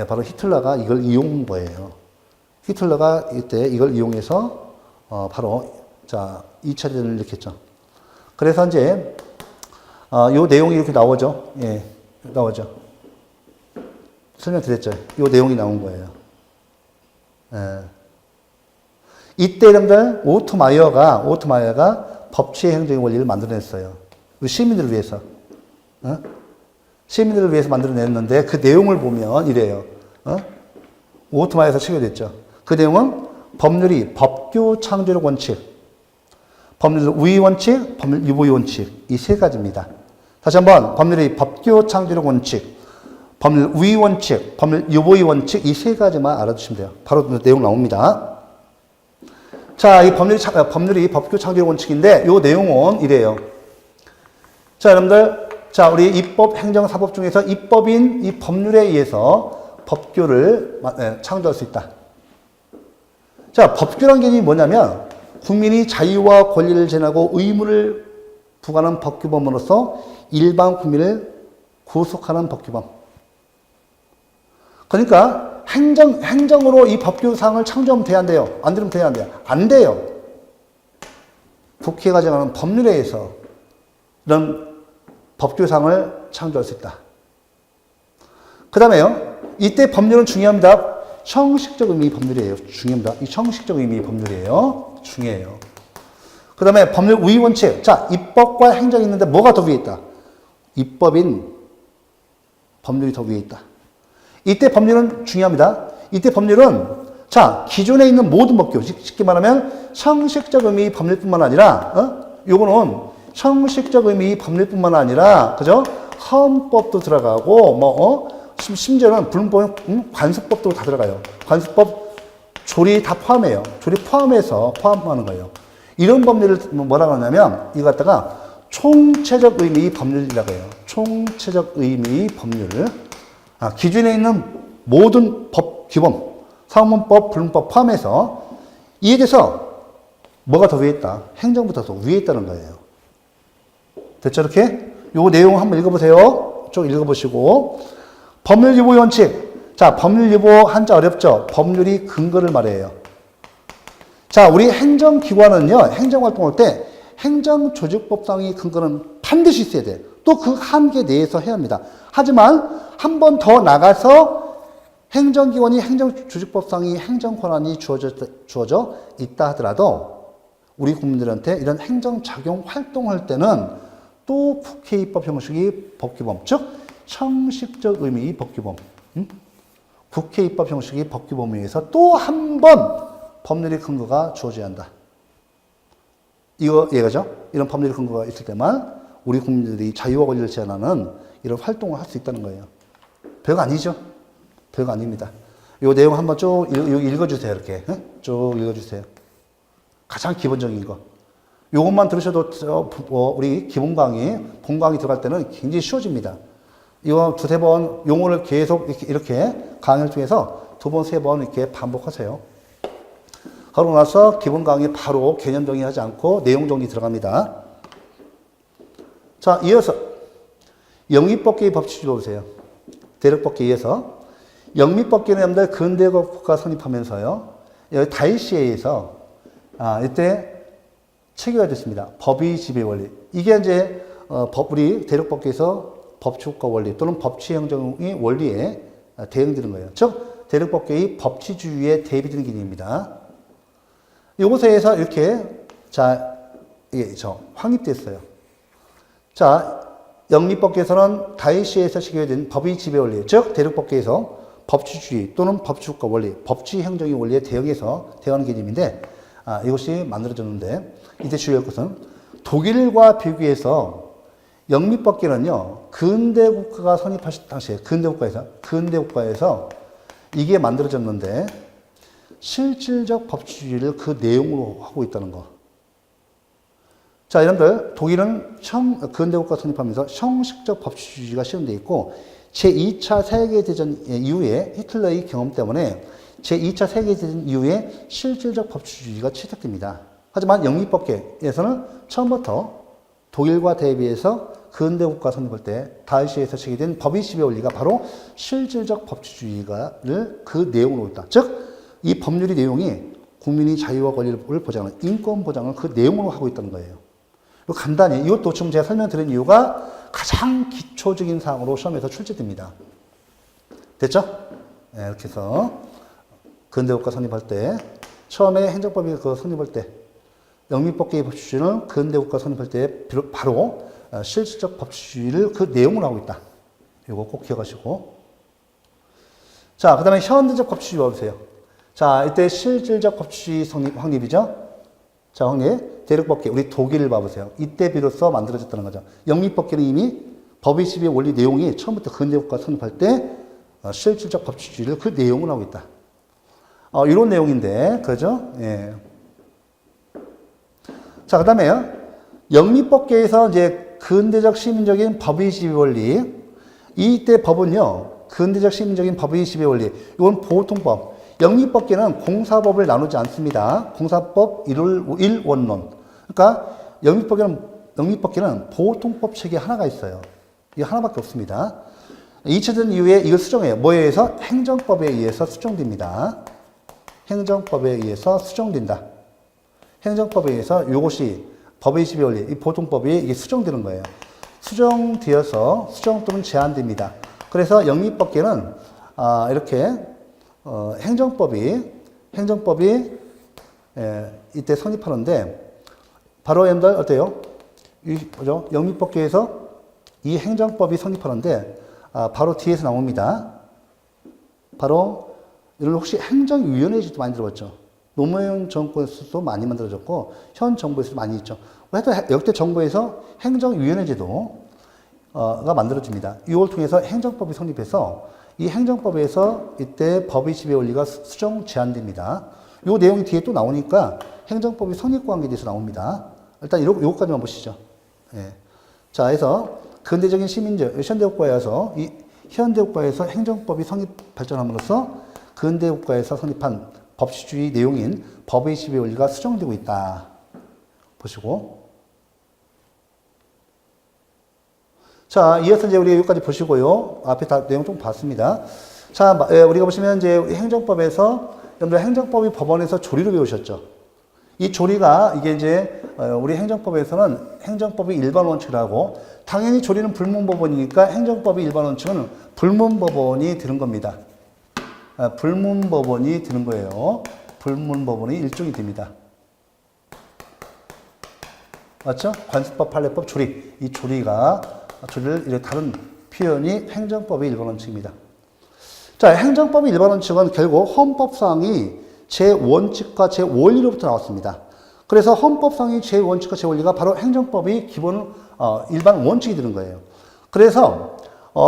바로 히틀러가 이걸 이용한 거예요. 히틀러가 이때 이걸 이용해서 바로 2차 대전을 일으켰죠. 그래서 이제 요 내용이 이렇게 나오죠. 예, 나오죠. 설명드렸죠. 요 내용이 나온 거예요. 예. 이때 여러분들 오토마이어가 법치의 행정의 원리를 만들어냈어요. 우리 시민들을 위해서. 시민들을 위해서 만들어냈는데 그 내용을 보면 이래요. 오토마이어에서 체결됐죠. 그 내용은 법률이 법규 창조력 원칙, 법률 우위 원칙, 법률 유보의 원칙, 이 세 가지입니다. 다시 한번 법률의 법규 창조력 원칙, 법률 우위 원칙, 법률 유보의 원칙, 이 세 가지만 알아두시면 돼요. 바로 내용 나옵니다. 자, 이 법률이 법규 창조력 원칙인데 이 내용은 이래요. 자, 여러분들, 자, 우리 입법, 행정, 사법 중에서 입법인 이 법률에 의해서 법규를 창조할 수 있다. 자, 법규란 개념이 뭐냐면 국민이 자유와 권리를 제한하고 의무를 부과하는 법규범으로서 일반 국민을 구속하는 법규범. 그러니까 행정으로 이 법규상을 창조하면 돼야 안 돼요? 안 되면 돼야 안 돼요? 안 돼요. 국회가 정하는 법률에 의해서 이런 법규상을 창조할 수 있다. 그 다음에요. 이때 법률은 중요합니다. 형식적 의미의 법률이에요. 중요합니다. 이 형식적 의미의 법률이에요. 중요해요. 그 다음에 법률 우위 원칙. 자, 입법과 행정이 있는데 뭐가 더 위에 있다? 입법인 법률이 더 위에 있다. 이때 법률은 중요합니다. 이때 법률은 자, 기존에 있는 모든 법규, 쉽게 말하면 형식적 의미의 법률뿐만 아니라 요거는 형식적 의미의 법률뿐만 아니라 그죠? 헌법도 들어가고 심지어는 불법 관습법도 다 들어가요. 관습법 조리 다 포함해요. 조리 포함하는 거예요. 이런 법률을 뭐라고 하냐면 이거 갖다가 총체적 의미의 법률이라고 해요. 총체적 의미의 법률. 기존에 있는 모든 법 규범, 상문법, 불문법 포함해서 이에 대해서 뭐가 더 위에 있다? 행정부터 더 위에 있다는 거예요. 됐죠? 이렇게? 요 내용 한번 읽어보세요. 쭉 읽어보시고. 법률 유보 원칙. 자, 법률 유보 한자 어렵죠? 법률이 근거를 말해요. 자, 우리 행정기관은요, 행정활동할 때 행정조직법상의 근거는 반드시 있어야 돼. 또 그 한계 내에서 해야 합니다. 하지만 한 번 더 나가서 행정기관이 행정조직법상의 행정권한이 주어져 있다 하더라도 우리 국민들한테 이런 행정작용 활동할 때는 또 국회 입법 형식이 법규범, 즉 형식적 의미의 법규범, 국회 입법 형식의 법규범에 의해서 또 한 번 법률의 근거가 주어져야 한다. 이거 얘가죠? 이런 법률의 근거가 있을 때만 우리 국민들이 자유와 권리를 제한하는 이런 활동을 할 수 있다는 거예요. 별거 아니죠? 별거 아닙니다. 이 내용 한번 쭉 읽어주세요. 이렇게 쭉 읽어주세요. 가장 기본적인 거. 이것만 들으셔도 우리 기본 강의, 본 강의 들어갈 때는 굉장히 쉬워집니다. 이거 두세 번 용어를 계속 이렇게 강의를 통해서 두 번, 세 번 이렇게 반복하세요. 그러고 나서 기본 강의 바로 개념 정의하지 않고 내용 정리 들어갑니다. 자, 이어서 영미법계의 법칙을 보세요. 대륙법계에 의해서 영미법계는 여러분들 근대국가 성립하면서요. 여기 다이시에 의해서 이때 체계가 됐습니다. 법의 지배 원리. 이게 이제 우리 대륙법계에서 법치국가 원리 또는 법치행정의 원리에 대응되는 거예요. 즉 대륙법계의 법치주의에 대비되는 개념입니다. 이곳에서 이렇게 이게 확립됐어요. 자, 영미법계에서는 다이시에서 시교된 법의 지배 원리, 즉 대륙법계에서 법치주의 또는 법치국가 원리, 법치행정의 원리에 대응하는 개념인데 이것이 만들어졌는데 이때 주의할 것은 독일과 비교해서 영미법계는요 근대 국가가 성립하실 당시에 근대 국가에서 이게 만들어졌는데 실질적 법치주의를 그 내용으로 하고 있다는 거. 자, 여러분들 독일은 근대 국가 성립하면서 형식적 법치주의가 실현되어 있고 제2차 세계대전 이후에 히틀러의 경험 때문에 제2차 세계대전 이후에 실질적 법치주의가 채택됩니다. 하지만 영미법계에서는 처음부터 독일과 대비해서 근대국가 성립할 때 다이시에서 제기된 법의 지배 원리가 바로 실질적 법치주의를 그 내용으로 있다. 즉 이 법률의 내용이 국민의 자유와 권리를 보장하는 인권 보장을 그 내용으로 하고 있다는 거예요. 간단히 이것도 지금 제가 설명드린 이유가 가장 기초적인 사항으로 시험에서 출제됩니다. 됐죠? 네, 이렇게 해서 근대국가 성립할 때 처음에 행정법이 성립할 때 영미법계의 법치주의는 근대국가 성립할 때 바로 실질적 법치주의를 그 내용으로 하고 있다. 이거 꼭 기억하시고. 자, 그 다음에 현대적 법치주의 봐보세요. 자, 이때 실질적 법치주의 확립이죠. 자, 확립. 대륙법계, 우리 독일을 봐보세요. 이때 비로소 만들어졌다는 거죠. 영미법계는 이미 법의 지배 원리 내용이 처음부터 근대국가 성립할 때 실질적 법치주의를 그 내용으로 하고 있다. 이런 내용인데, 그죠? 예. 자, 그 다음에 영미법계에서 이제 근대적 시민적인 법의 지배 원리. 이때 법은요, 근대적 시민적인 법의 지배 원리. 이건 보통법. 영미법계는 공사법을 나누지 않습니다. 공사법 1원론. 그러니까 영미법계는 보통법 체계 하나가 있어요. 이게 하나밖에 없습니다. 2차전 이후에 이걸 수정해요. 뭐에 의해서? 행정법에 의해서 수정됩니다. 행정법에 의해서 수정된다. 행정법에 의해서 이것이 법의 지배 원리, 이 보통법이 이게 수정되는 거예요. 수정되어서 수정 또는 제한됩니다. 그래서 영미법계는 이렇게 행정법이 이때 성립하는데 바로 여러분들 어때요? 그죠? 영미법계에서 이 행정법이 성립하는데 바로 뒤에서 나옵니다. 바로 여러분 혹시 행정위원회제도 많이 들어봤죠? 노무현 정권에서도 많이 만들어졌고 현 정부에서도 많이 있죠. 하여튼 역대 정부에서 행정위원회제도가 만들어집니다. 이걸 통해서 행정법이 성립해서 이 행정법에서 이때 법의 지배 원리가 수정 제한됩니다. 이 내용이 뒤에 또 나오니까 행정법이 성립 관계에 대해서 나옵니다. 일단 요것까지만 보시죠. 예. 자, 그래서 근대적인 현대국가에서 이 현대국가에서 행정법이 발전함으로써 근대국가에서 성립한 법치주의 내용인 법의 지배 원리가 수정되고 있다. 보시고. 자, 이어서 이제 우리 여기까지 보시고요. 앞에 다 내용 좀 봤습니다. 자, 우리가 보시면 이제 행정법에서, 여러분들 행정법이 법원에서 조리를 배우셨죠? 이 조리가 이게 이제 우리 행정법에서는 행정법이 일반 원칙이라고 당연히 조리는 불문법원이니까 행정법이 일반 원칙은 불문법원이 되는 겁니다. 불문법원이 되는 거예요. 불문법원이 일종이 됩니다. 맞죠? 관습법, 판례법, 조리. 이 조리를 이렇게 다른 표현이 행정법의 일반 원칙입니다. 자, 행정법의 일반 원칙은 결국 헌법상의 제1원칙과 제5원리로부터 나왔습니다. 그래서 헌법상의 제1원칙과 제5원리가 바로 행정법의 기본 일반 원칙이 되는 거예요. 그래서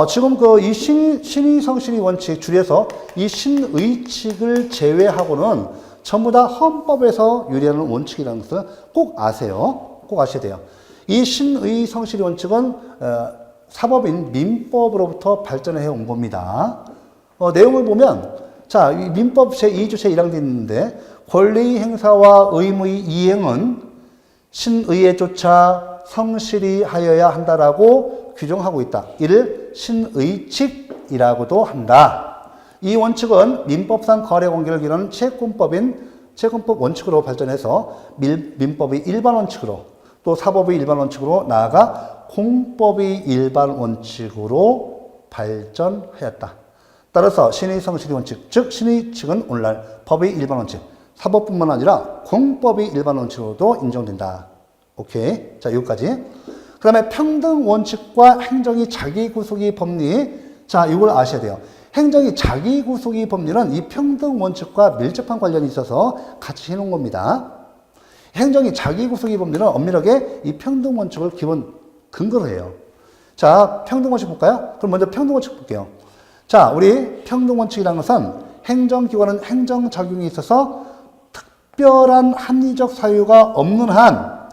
지금 이 신의 성실의 원칙 줄여서 이 신의칙을 제외하고는 전부 다 헌법에서 유래하는 원칙이라는 것을 꼭 아세요. 꼭 아셔야 돼요. 이 신의 성실의 원칙은 사법인 민법으로부터 발전해 온 겁니다. 내용을 보면 자, 이 민법 제2조 제1항 되 있는데 권리 행사와 의무의 이행은 신의에 쫓아 성실히 하여야 한다라고 규정하고 있다. 이를 신의칙이라고도 한다. 이 원칙은 민법상 거래관계를 기하는 채권법 원칙으로 발전해서 민법의 일반 원칙으로 또 사법의 일반 원칙으로 나아가 공법의 일반 원칙으로 발전하였다. 따라서 신의 성실의 원칙, 즉 신의 칙은 오늘날 법의 일반 원칙, 사법뿐만 아니라 공법의 일반 원칙으로도 인정된다. 오케이. 자, 여기까지. 그 다음에 평등 원칙과 행정의 자기 구속의 법리. 자, 이걸 아셔야 돼요. 행정의 자기 구속의 법리는 이 평등 원칙과 밀접한 관련이 있어서 같이 해놓은 겁니다. 행정의 자기 구속의 법리는 엄밀하게 이 평등 원칙을 기본 근거로 해요. 자, 평등 원칙 볼까요? 그럼 먼저 평등 원칙 볼게요. 자, 우리 평등 원칙이라는 것은 행정기관은 행정작용에 있어서 특별한 합리적 사유가 없는 한,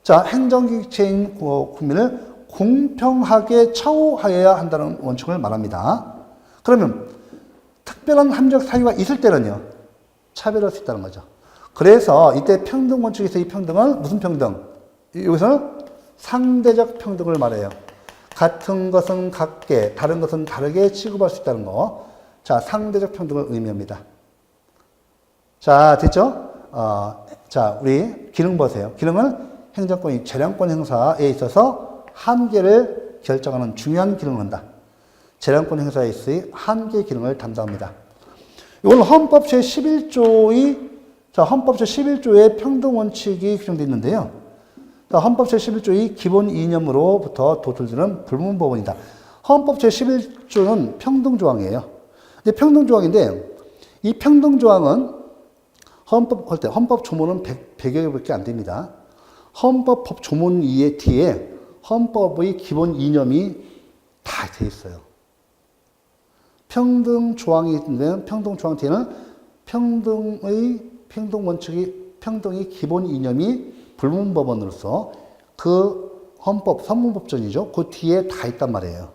자, 행정기체인 국민을 공평하게 처우하여야 한다는 원칙을 말합니다. 그러면 특별한 합리적 사유가 있을 때는요, 차별할 수 있다는 거죠. 그래서 이때 평등 원칙에서 이 평등은 무슨 평등? 여기서는 상대적 평등을 말해요. 같은 것은 같게, 다른 것은 다르게 취급할 수 있다는 거. 자, 상대적 평등을 의미합니다. 자, 됐죠? 자, 우리 기능 보세요. 기능은 행정권이 재량권 행사에 있어서 한계를 결정하는 중요한 기능을 한다. 재량권 행사에 있어의 한계 기능을 담당합니다. 이건 헌법 제11조의, 자, 헌법 제11조의 평등 원칙이 규정되어 있는데요. 자, 헌법 제11조의 기본 이념으로부터 도출되는 불문법원이다. 헌법 제11조는 평등조항이에요. 근데 평등조항인데, 이 평등조항은 헌법 조문은 100여 개밖에 안 됩니다. 헌법 조문 뒤에 헌법의 기본 이념이 다 돼 있어요. 평등조항이 있는데, 평등조항 뒤에는 평등 원칙이, 평등의 기본 이념이 불문법원으로서 그 헌법, 선문법전이죠. 그 뒤에 다 있단 말이에요.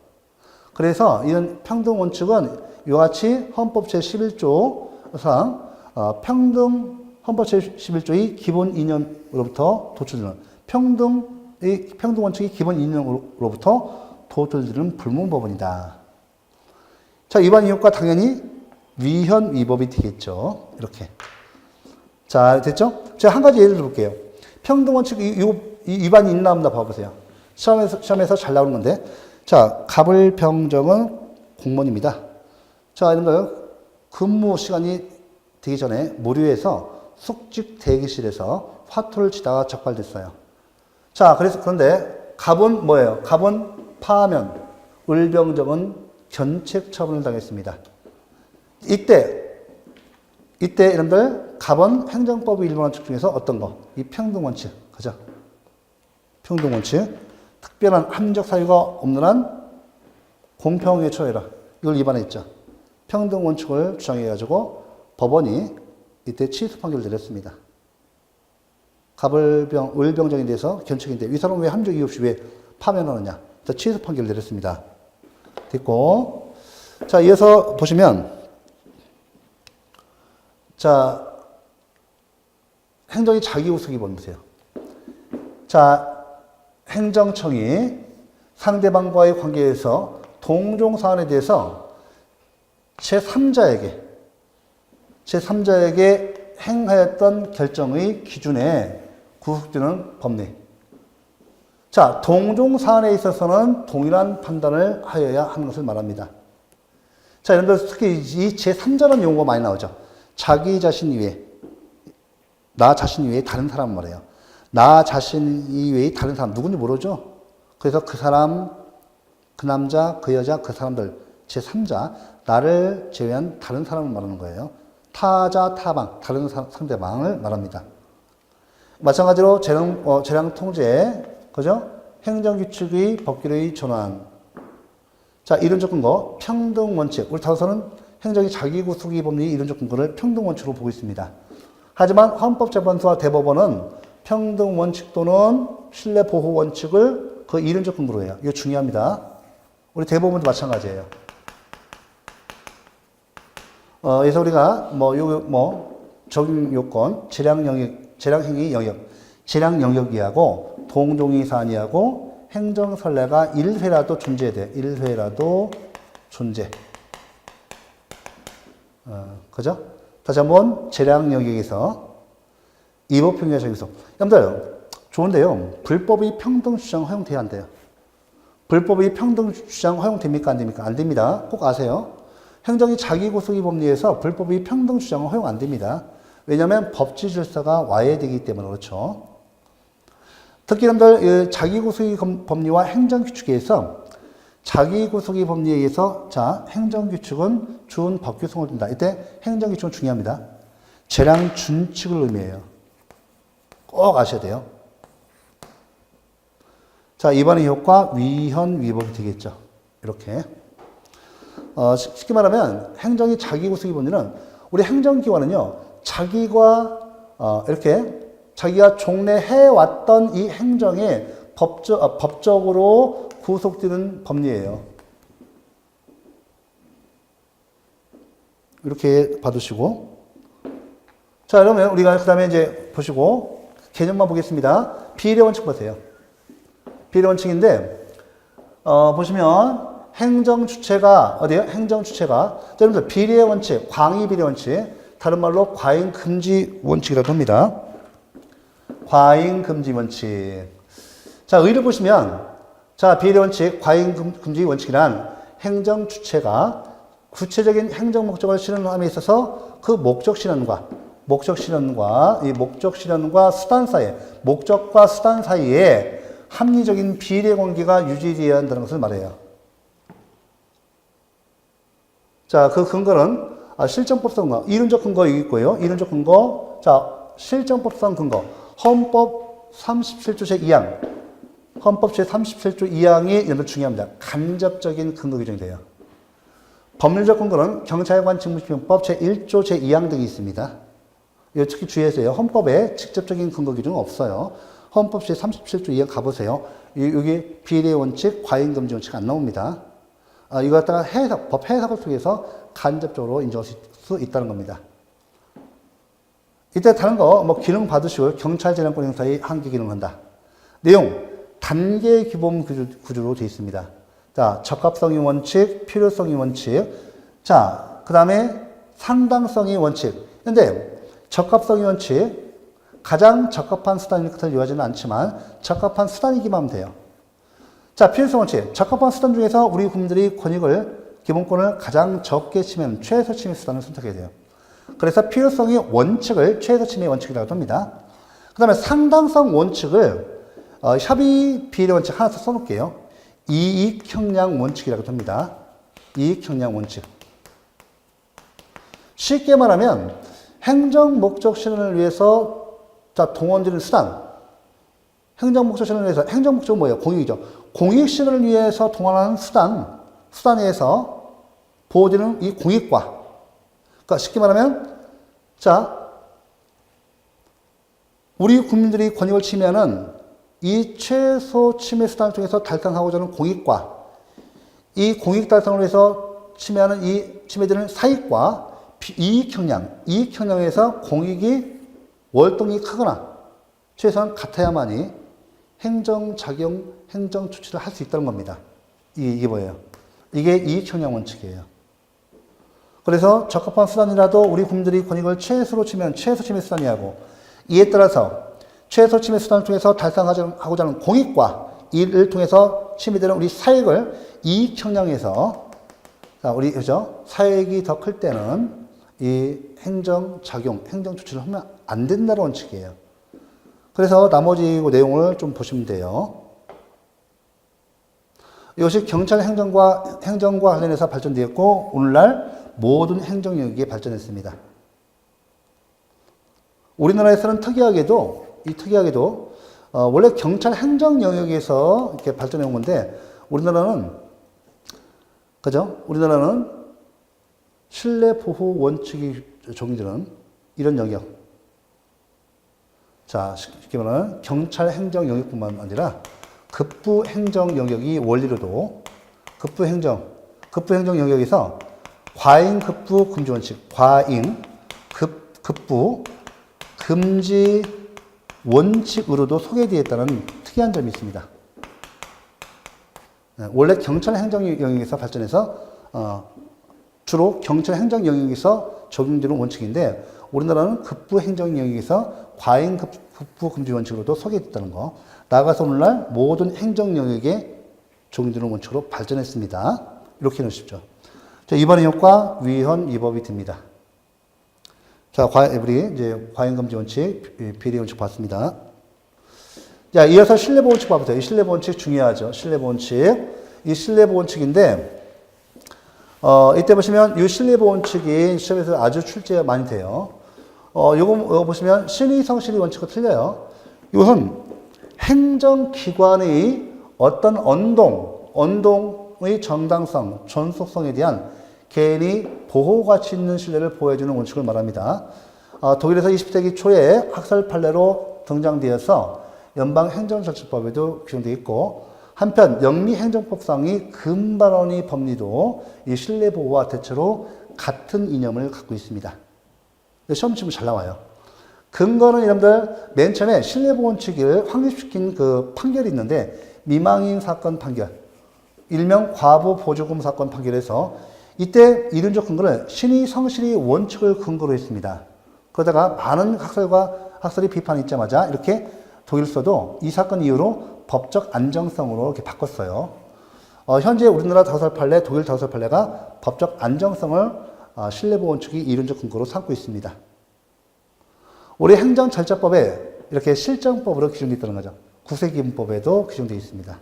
그래서 이런 평등 원칙은 이와 같이 헌법 제11조상 헌법 제11조의 기본 이념으로부터 도출되는 평등 원칙의 기본 이념으로부터 도출되는 불문법원이다. 자, 위반 이유가 당연히 위헌 위법이 되겠죠. 이렇게. 자, 됐죠? 제가 한 가지 예를 들어볼게요. 평등 원칙 이 위반이 있나 없나 봐보세요. 시험에서 잘 나오는 건데. 자, 갑을병정은 공무원입니다. 자, 이런 거요. 근무 시간이 되기 전에 무료에서 숙직 대기실에서 화투를 치다가 적발됐어요. 자, 그런데 갑은 뭐예요? 갑은 파하면, 을병정은 견책 처분을 당했습니다. 이때 여러분들 갑은 행정법의 일반 원칙 중에서 어떤 거? 이 평등 원칙, 그죠? 평등 원칙. 특별한 합리적 사유가 없는 한 공평하게 처해라. 이걸 위반했죠. 평등 원칙을 주장해가지고 법원이 이때 취소 판결을 내렸습니다. 을병정에 대해서 견책인데 이 사람은 왜 합리적 이유 없이 왜 파면하느냐? 그래서 취소 판결을 내렸습니다. 됐고, 자, 이어서 보시면, 자, 행정의 자기구속이 보세요. 자, 행정청이 상대방과의 관계에서 동종사안에 대해서 제3자에게 행하였던 결정의 기준에 구속되는 법리. 자, 동종사안에 있어서는 동일한 판단을 하여야 하는 것을 말합니다. 자, 여러분들 특히 이 제3자라는 용어가 많이 나오죠. 자기 자신 이외에, 나 자신 이외에 다른 사람 말이에요. 나 자신 이외에 다른 사람 누군지 모르죠. 그래서 그 사람, 그 남자, 그 여자, 그 사람들 제3자, 나를 제외한 다른 사람을 말하는 거예요. 타자, 타방, 다른 상대방을 말합니다. 마찬가지로 재량 통제, 그죠? 행정규칙의 법규의 전환. 자, 이론적 근거, 평등 원칙. 우리 다서는 행정의 자기구속의 법리 이론적 근거를 평등 원칙으로 보고 있습니다. 하지만 헌법재판소와 대법원은 평등 원칙 또는 신뢰 보호 원칙을 그 이론적 근거로 해요. 이거 중요합니다. 우리 대법원도 마찬가지예요. 그래서 우리가 적용 요건, 재량행위 영역, 재량 영역이하고 동종의 사안이하고 행정 선례가 1회라도 존재해야 돼. 1회라도 존재. 그죠? 다시 한번 재량 영역에서 이법평균 적용성. 여러분들 좋은데요. 불법의 평등 주장 허용돼야 안 돼요. 불법의 평등 주장 허용됩니까? 안 됩니까? 안 됩니다. 꼭 아세요. 행정이 자기구속의 법리에서 불법의 평등 주장은 허용 안 됩니다. 왜냐하면 법치 질서가 와해되기 때문에 그렇죠. 특히 여러분들 자기구속의 법리와 행정규칙에서 자기구속의 법리에 의해서 자 행정규칙은 준 법규성을 둔다. 이때 행정규칙은 중요합니다. 재량 준칙을 의미해요. 꼭 아셔야 돼요. 자, 이반의 효과 위헌 위법이 되겠죠. 이렇게. 쉽게 말하면 행정이 자기구속의 법리는 우리 행정기관은요. 자기가 이렇게 자기가 종래해왔던 이 행정에 법적으로 구속되는 법리예요. 이렇게 받으시고. 자, 그러면 우리가 그 다음에 이제 보시고 개념만 보겠습니다. 비례 원칙 보세요. 비례 원칙인데, 보시면 행정 주체가 어디요? 행정 주체가. 자, 여러분들 비례 원칙, 광의 비례 원칙, 다른 말로 과잉 금지 원칙이라고 합니다. 과잉 금지 원칙. 자, 의를 보시면 자, 비례 원칙, 과잉 금지 원칙이란 행정 주체가 구체적인 행정 목적을 실현함에 있어서 그 목적 실현과 수단 사이에, 목적과 수단 사이에 합리적인 비례 관계가 유지되어야 한다는 것을 말해요. 자, 그 근거는 실정법상 근거, 이론적 근거 여기 있고요. 이론적 근거, 자, 실정법상 근거, 헌법 37조 제2항, 헌법 제37조 2항이 여러분 중요합니다. 간접적인 근거 규정이 돼요. 법률적 근거는 경찰관 직무집행법 제1조 제2항 등이 있습니다. 이거 특히 주의하세요. 헌법에 직접적인 근거 규정은 없어요. 헌법 제37조 2항 가보세요. 여기 비례 원칙, 과잉 금지 원칙 안 나옵니다. 이거 갖다가 법 해석을 통해서 간접적으로 인정할 수 있다는 겁니다. 이때 다른 거, 기능 받으시고 경찰 재량권 행사의 한계 기능한다. 내용, 단계 기본 구조로 되어 있습니다. 자, 적합성의 원칙, 필요성의 원칙. 자, 그 다음에 상당성의 원칙. 근데 적합성의 원칙, 가장 적합한 수단일 것을 요하지는 않지만 적합한 수단이기만 하면 돼요. 자, 필요성 원칙. 적합한 수단 중에서 우리 국민들이 기본권을 가장 적게 침해하는 최소 침해 수단을 선택해야 돼요. 그래서 필요성의 원칙을 최소 침해 원칙이라고 합니다. 그 다음에 상당성 원칙을 협의 비례 원칙 하나 더 써놓을게요. 이익 형량 원칙이라고 합니다. 이익 형량 원칙. 쉽게 말하면 행정 목적 실현을 위해서 동원되는 수단. 행정 목적 실현을 위해서, 행정 목적은 뭐예요? 공익이죠. 공익 실현을 위해서 동원하는 수단에서 보호되는 이 공익과. 그러니까 쉽게 말하면, 우리 국민들이 권익을 침해하는 이 최소 침해 수단을 통해서 달성하고자 하는 공익과, 이 공익 달성을 위해서 침해하는 이 침해되는 사익과 이익 형량에서 공익이 월등히 크거나 최소한 같아야만이 행정 조치를 할 수 있다는 겁니다. 이게 뭐예요? 이게 이익 형량 원칙이에요. 그래서 적합한 수단이라도 우리 국민들이 권익을 최소로 치면 최소 침해 수단이 하고, 이에 따라서 최소 침해 수단을 통해서 달성하고자 하는 공익과 이를 통해서 침해되는 우리 사익을 이익 형량에서, 사익이 더 클 때는 이 행정 조치를 하면 안 된다는 원칙이에요. 그래서 나머지 내용을 좀 보시면 돼요. 이것이 경찰 행정과 관련해서 발전되었고, 오늘날 모든 행정 영역에 발전했습니다. 우리나라에서는 특이하게도 원래 경찰 행정 영역에서 이렇게 발전해 온 건데, 우리나라는 신뢰 보호 원칙이 적용되는 이런 영역. 자, 쉽게 말하면 경찰 행정 영역뿐만 아니라 급부 행정 영역이 원리로도 급부 행정 영역에서 과잉 급부 금지 원칙, 급부 금지 원칙으로도 소개되어 있다는 특이한 점이 있습니다. 원래 경찰 행정 영역에서 발전해서 주로 경찰 행정 영역에서 적용되는 원칙인데, 우리나라는 급부 행정 영역에서 과잉 국부 금지 원칙으로도 소개했다는 거. 나아가서 오늘날 모든 행정 영역에 적용되는 원칙으로 발전했습니다. 이렇게 놓으십시오. 자, 이번의 효과 위헌 위법이 됩니다. 자, 우리 이제 과잉금지 원칙, 비례 원칙 봤습니다. 자, 이어서 신뢰보 원칙 봐보세요. 이 신뢰보 원칙 중요하죠. 신뢰보 원칙. 이 신뢰보 원칙인데, 이때 보시면 이 신뢰보 원칙이 시험에서 아주 출제가 많이 돼요. 요거 보시면 신의 성실의 원칙과 틀려요. 이것은 행정기관의 어떤 언동의 정당성, 존속성에 대한 개인이 보호가치 있는 신뢰를 보여주는 원칙을 말합니다. 독일에서 20세기 초에 학설 판례로 등장되어서 연방행정절차법에도 규정되어 있고, 한편 영리행정법상의 금발원의 법리도 이 신뢰보호와 대체로 같은 이념을 갖고 있습니다. 시험 치면 잘 나와요. 근거는 여러분들 맨 처음에 신뢰보호 원칙을 확립시킨 그 판결이 있는데, 미망인 사건 판결, 일명 과부 보조금 사건 판결에서 이때 이론적 근거는 신의 성실의 원칙을 근거로 했습니다. 그러다가 많은 학설이 비판이 있자마자 이렇게 독일서도 이 사건 이후로 법적 안정성으로 이렇게 바꿨어요. 현재 우리나라 다수설 판례, 독일 다수설 판례가 법적 안정성을 신뢰보호 원칙이 이론적 근거로 삼고 있습니다. 우리 행정절차법에 이렇게 실정법으로 규정되어 있다는 거죠. 국세기본법에도 규정되어 있습니다.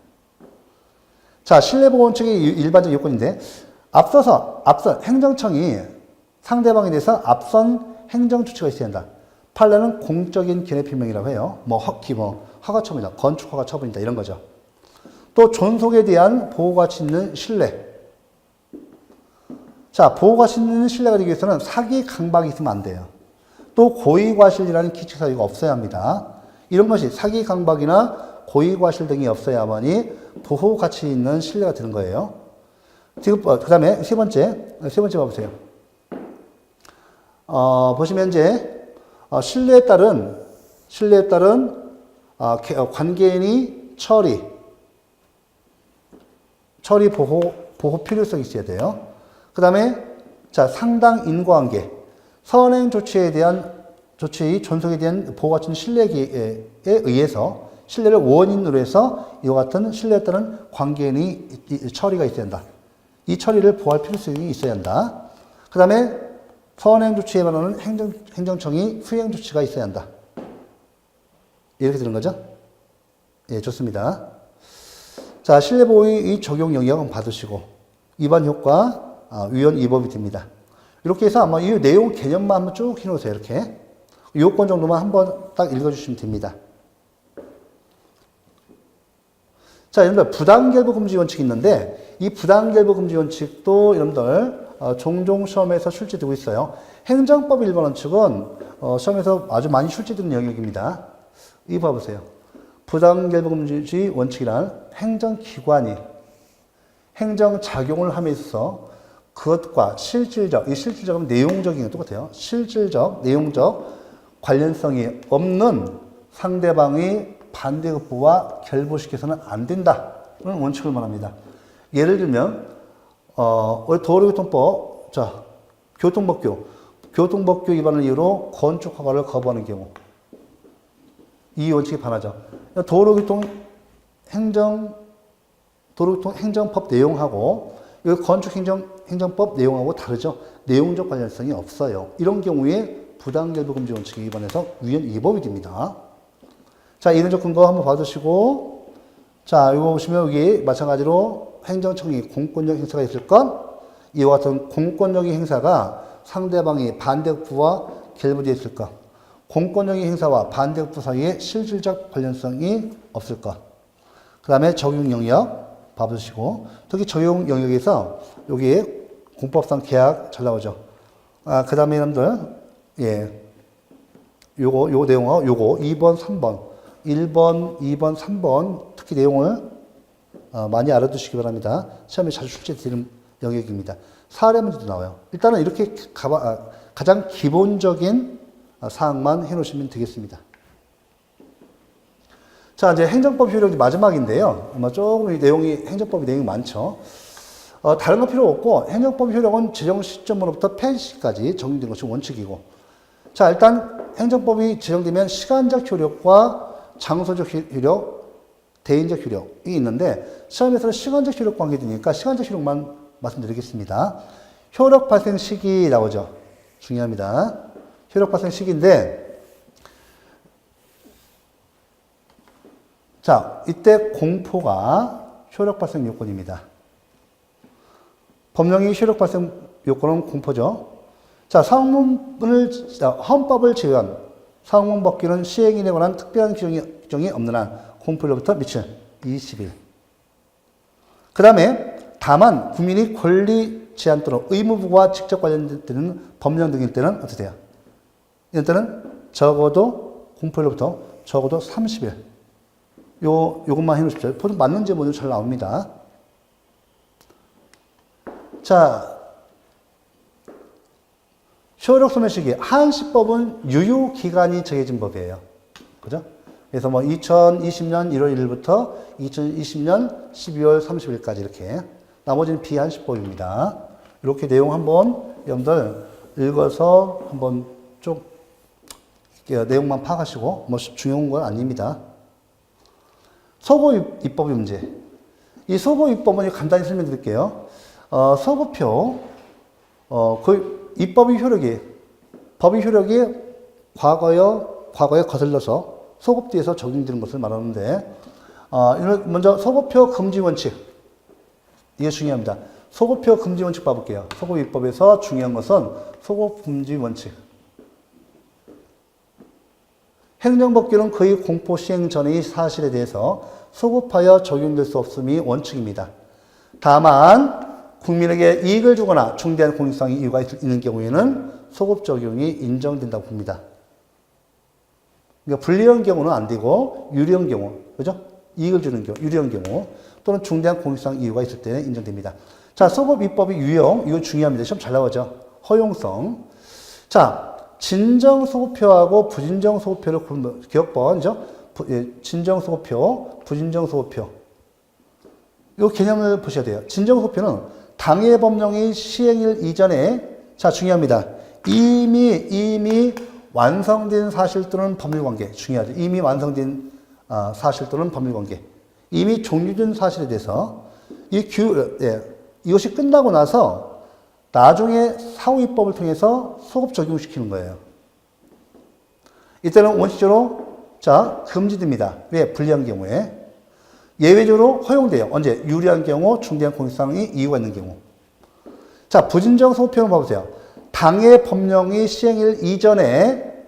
자, 신뢰보호 원칙의 일반적 요건인데, 앞선 행정청이 상대방에 대해서 앞선 행정조치가 있어야 한다. 판례는 공적인 견해 표명이라고 해요. 허가 처분이다, 건축 허가 처분이다, 이런 거죠. 또 존속에 대한 보호가치 있는 신뢰. 자, 보호가치 있는 신뢰가 되기 위해서는 사기 강박이 있으면 안 돼요. 또 고의과실이라는 기칙사유가 없어야 합니다. 이런 것이 사기 강박이나 고의과실 등이 없어야만이 보호가치 있는 신뢰가 되는 거예요. 지금 그 다음에 세 번째 봐보세요. 보시면 이제 신뢰에 따른 관계인이 처리 보호 필요성이 있어야 돼요. 그 다음에 자, 상당 인과관계, 선행 조치의 존속에 대한 보호가 준 신뢰에 의해서 신뢰를 원인으로 해서 이와 같은 신뢰에 따른 관계인이 처리가 있어야 한다. 이 처리를 보호할 필요성이 있어야 한다. 그 다음에 선행 조치에 관한 행정청이 수행 조치가 있어야 한다. 이렇게 되는 거죠? 예, 좋습니다. 자, 신뢰보호의 적용 영역은 받으시고, 위반 효과, 위헌 위법이 됩니다. 이렇게 해서 아마 이 내용 개념만 한번 쭉 해놓으세요. 이렇게. 요건 정도만 한번 딱 읽어주시면 됩니다. 자, 여러분들, 부당결부 금지 원칙이 있는데, 이 부당결부 금지 원칙도 여러분들, 종종 시험에서 출제되고 있어요. 행정법 1번 원칙은, 시험에서 아주 많이 출제되는 영역입니다. 이거 봐보세요. 부당결부 금지 원칙이란 행정기관이 행정작용을 함에 있어서 그것과 이 실질적은 내용적인 게 똑같아요. 실질적, 내용적 관련성이 없는 상대방의 반대급부와 결부시켜서는 안 된다는 원칙을 말합니다. 예를 들면, 도로교통법, 자, 교통법규 위반을 이유로 건축허가를 거부하는 경우, 이 원칙에 반하죠. 도로교통 행정법 내용하고 이 건축행정법 내용하고 다르죠. 내용적 관련성이 없어요. 이런 경우에 부당결부 금지 원칙에 위반해서 위헌 위법이 됩니다. 자, 이론적 근거 한번 봐주시고, 자, 이거 보시면 여기 마찬가지로 행정청이 공권력 행사가 있을 건 이와 같은 공권력의 행사가 상대방이 반대급부와 결부되어 있을 것, 공권력의 행사와 반대급부 사이에 실질적 관련성이 없을 것. 그 다음에 적용 영역 봐보시고, 특히 적용 영역에서 여기에 공법상 계약 잘 나오죠. 그 다음에 여러분들, 예, 요거 내용하고 요거 2번, 3번, 1번, 2번, 3번 특히 내용을 많이 알아두시기 바랍니다. 시험에 자주 출제되는 영역입니다. 사례 문제도 나와요. 일단은 이렇게 가장 기본적인 사항만 해놓으시면 되겠습니다. 자, 이제 행정법 효력이 마지막인데요. 아마 조금 행정법이 내용이 많죠. 다른 거 필요 없고, 행정법 효력은 제정 시점으로부터 폐지까지 적용된 것이 원칙이고. 자, 일단 행정법이 제정되면 시간적 효력과 장소적 효력, 대인적 효력이 있는데 시험에서는 시간적 효력 관계되니까 시간적 효력만 말씀드리겠습니다. 효력 발생 시기 나오죠. 중요합니다. 효력 발생 시기인데 자, 이때 공포가 효력 발생 요건입니다. 법령이 효력 발생 요건은 공포죠. 자, 헌법을 제외한 상문 법규는 시행인에 관한 특별한 규정이 없는 한 공포로부터 미칠 20일. 그 다음에 다만 국민이 권리 제한 또는 의무부와 직접 관련되는 법령 등일 때는 어떻게 돼요? 이럴 때는 적어도 공포로부터 적어도 30일. 요것만 해놓으십시오. 보통 맞는지 뭐는지 잘 나옵니다. 자, 효력 소멸 시기. 한시법은 유효기간이 정해진 법이에요. 그죠? 그래서 뭐 2020년 1월 1일부터 2020년 12월 30일까지 이렇게. 나머지는 비한시법입니다. 이렇게 내용 한번 여러분들 읽어서 한번 좀 내용만 파악하시고 뭐 중요한 건 아닙니다. 소고 입법의 문제. 이 소고 입법은 간단히 설명드릴게요. 소고표, 그 입법의 법의 효력이 과거에 거슬러서 소급뒤에서 적용되는 것을 말하는데, 먼저 소고표 금지 원칙. 이게 중요합니다. 소고표 금지 원칙 봐볼게요. 소고 입법에서 중요한 것은 소고 금지 원칙. 행정법규는 그의 공포 시행 전의 사실에 대해서 소급하여 적용될 수 없음이 원칙입니다. 다만 국민에게 이익을 주거나 중대한 공익성의 이유가 있는 경우에는 소급 적용이 인정된다고 봅니다. 그러니까 불리한 경우는 안 되고 유리한 경우, 그죠? 이익을 주는 경우, 유리한 경우 또는 중대한 공익성 이유가 있을 때는 인정됩니다. 자, 소급 입법의 유형, 이거 중요합니다. 시험 잘 나오죠? 허용성. 자, 진정 소급표하고 부진정 소급표를 기억번이죠? 진정 소급표, 부진정 소급표. 이 개념을 보셔야 돼요. 진정 소급표는 당해 법령의 시행일 이전에, 자, 중요합니다. 이미 완성된 사실 또는 법률관계. 중요하죠. 이미 완성된 사실 또는 법률관계. 이미 종료된 사실에 대해서 이것이 끝나고 나서 나중에 사후입법을 통해서 소급 적용시키는 거예요. 이때는 원칙적으로 금지됩니다. 왜? 불리한 경우에. 예외적으로 허용돼요. 언제? 유리한 경우, 중대한 공익성의 이유가 있는 경우. 자, 부진정 소급표를 봐보세요. 당해 법령의 시행일 이전에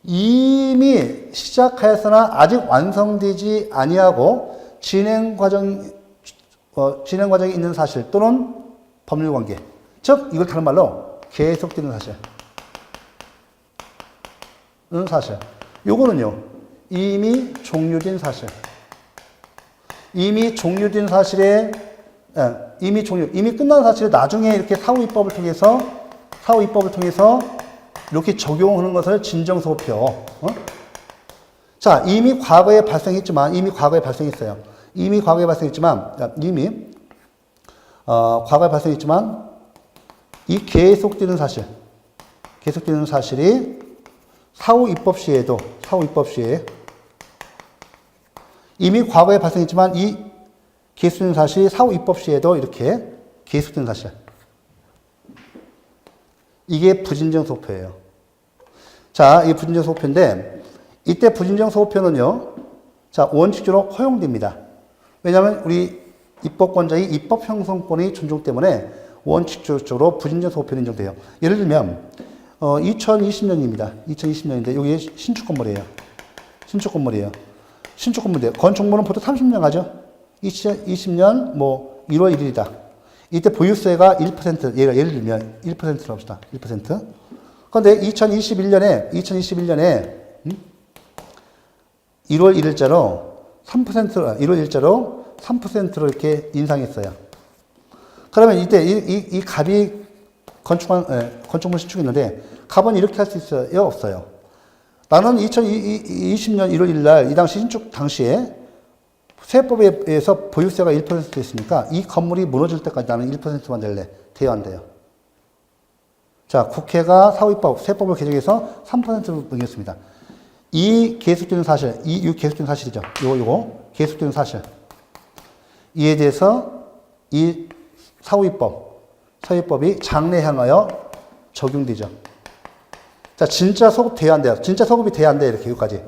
이미 시작하였으나 아직 완성되지 아니하고 진행 과정이 있는 사실 또는 법률관계. 즉, 이걸 다른 말로 계속되는 사실. 요거는요, 이미 종료된 사실. 이미 끝난 사실을 나중에 이렇게 사후입법을 통해서 이렇게 적용하는 것을 진정소급표. 자, 이미 과거에 발생했지만, 이 계속되는 사실이 사후 입법 시에 이미 과거에 발생했지만 이 계속되는 사실이 사후 입법 시에도 이렇게 계속되는 사실. 이게 부진정 소급표예요. 자, 이게 부진정 소급표인데 이때 부진정 소급표는요. 자, 원칙적으로 허용됩니다. 왜냐하면 우리 입법권자의 입법 형성권의 존중 때문에 원칙적으로 부진정 소급표는 인정돼요. 예를 들면 2020년입니다. 2020년인데 여기 신축 건물이에요. 신축 건물인데 건축물은 보통 30년 가죠. 2020년 1월 1일이다. 이때 보유세가 1%, 예를 들면 1%로 합시다. 1%. 그런데 2021년에 1월 1일자로 3%로 이렇게 인상했어요. 그러면 이때 이 값이 건축물 신축했는데 값은 이렇게 할 수 있어요? 없어요? 나는 2020년 1월 1일 날 이 당시 신축 당시에 세법에 의해서 보유세가 1% 됐으니까 이 건물이 무너질 때까지 나는 1%만 낼래. 돼요, 안 돼요? 자, 국회가 사후입법, 세법을 개정해서 3%로 늘렸습니다. 이 계속되는 사실, 이 계속되는 사실이죠. 요거 계속되는 사실. 이에 대해서 이 사후입법이 장래 향하여 적용되죠. 자, 진짜 소급 돼야 안 돼요. 진짜 소급이 돼야 안 돼. 이렇게 여기까지.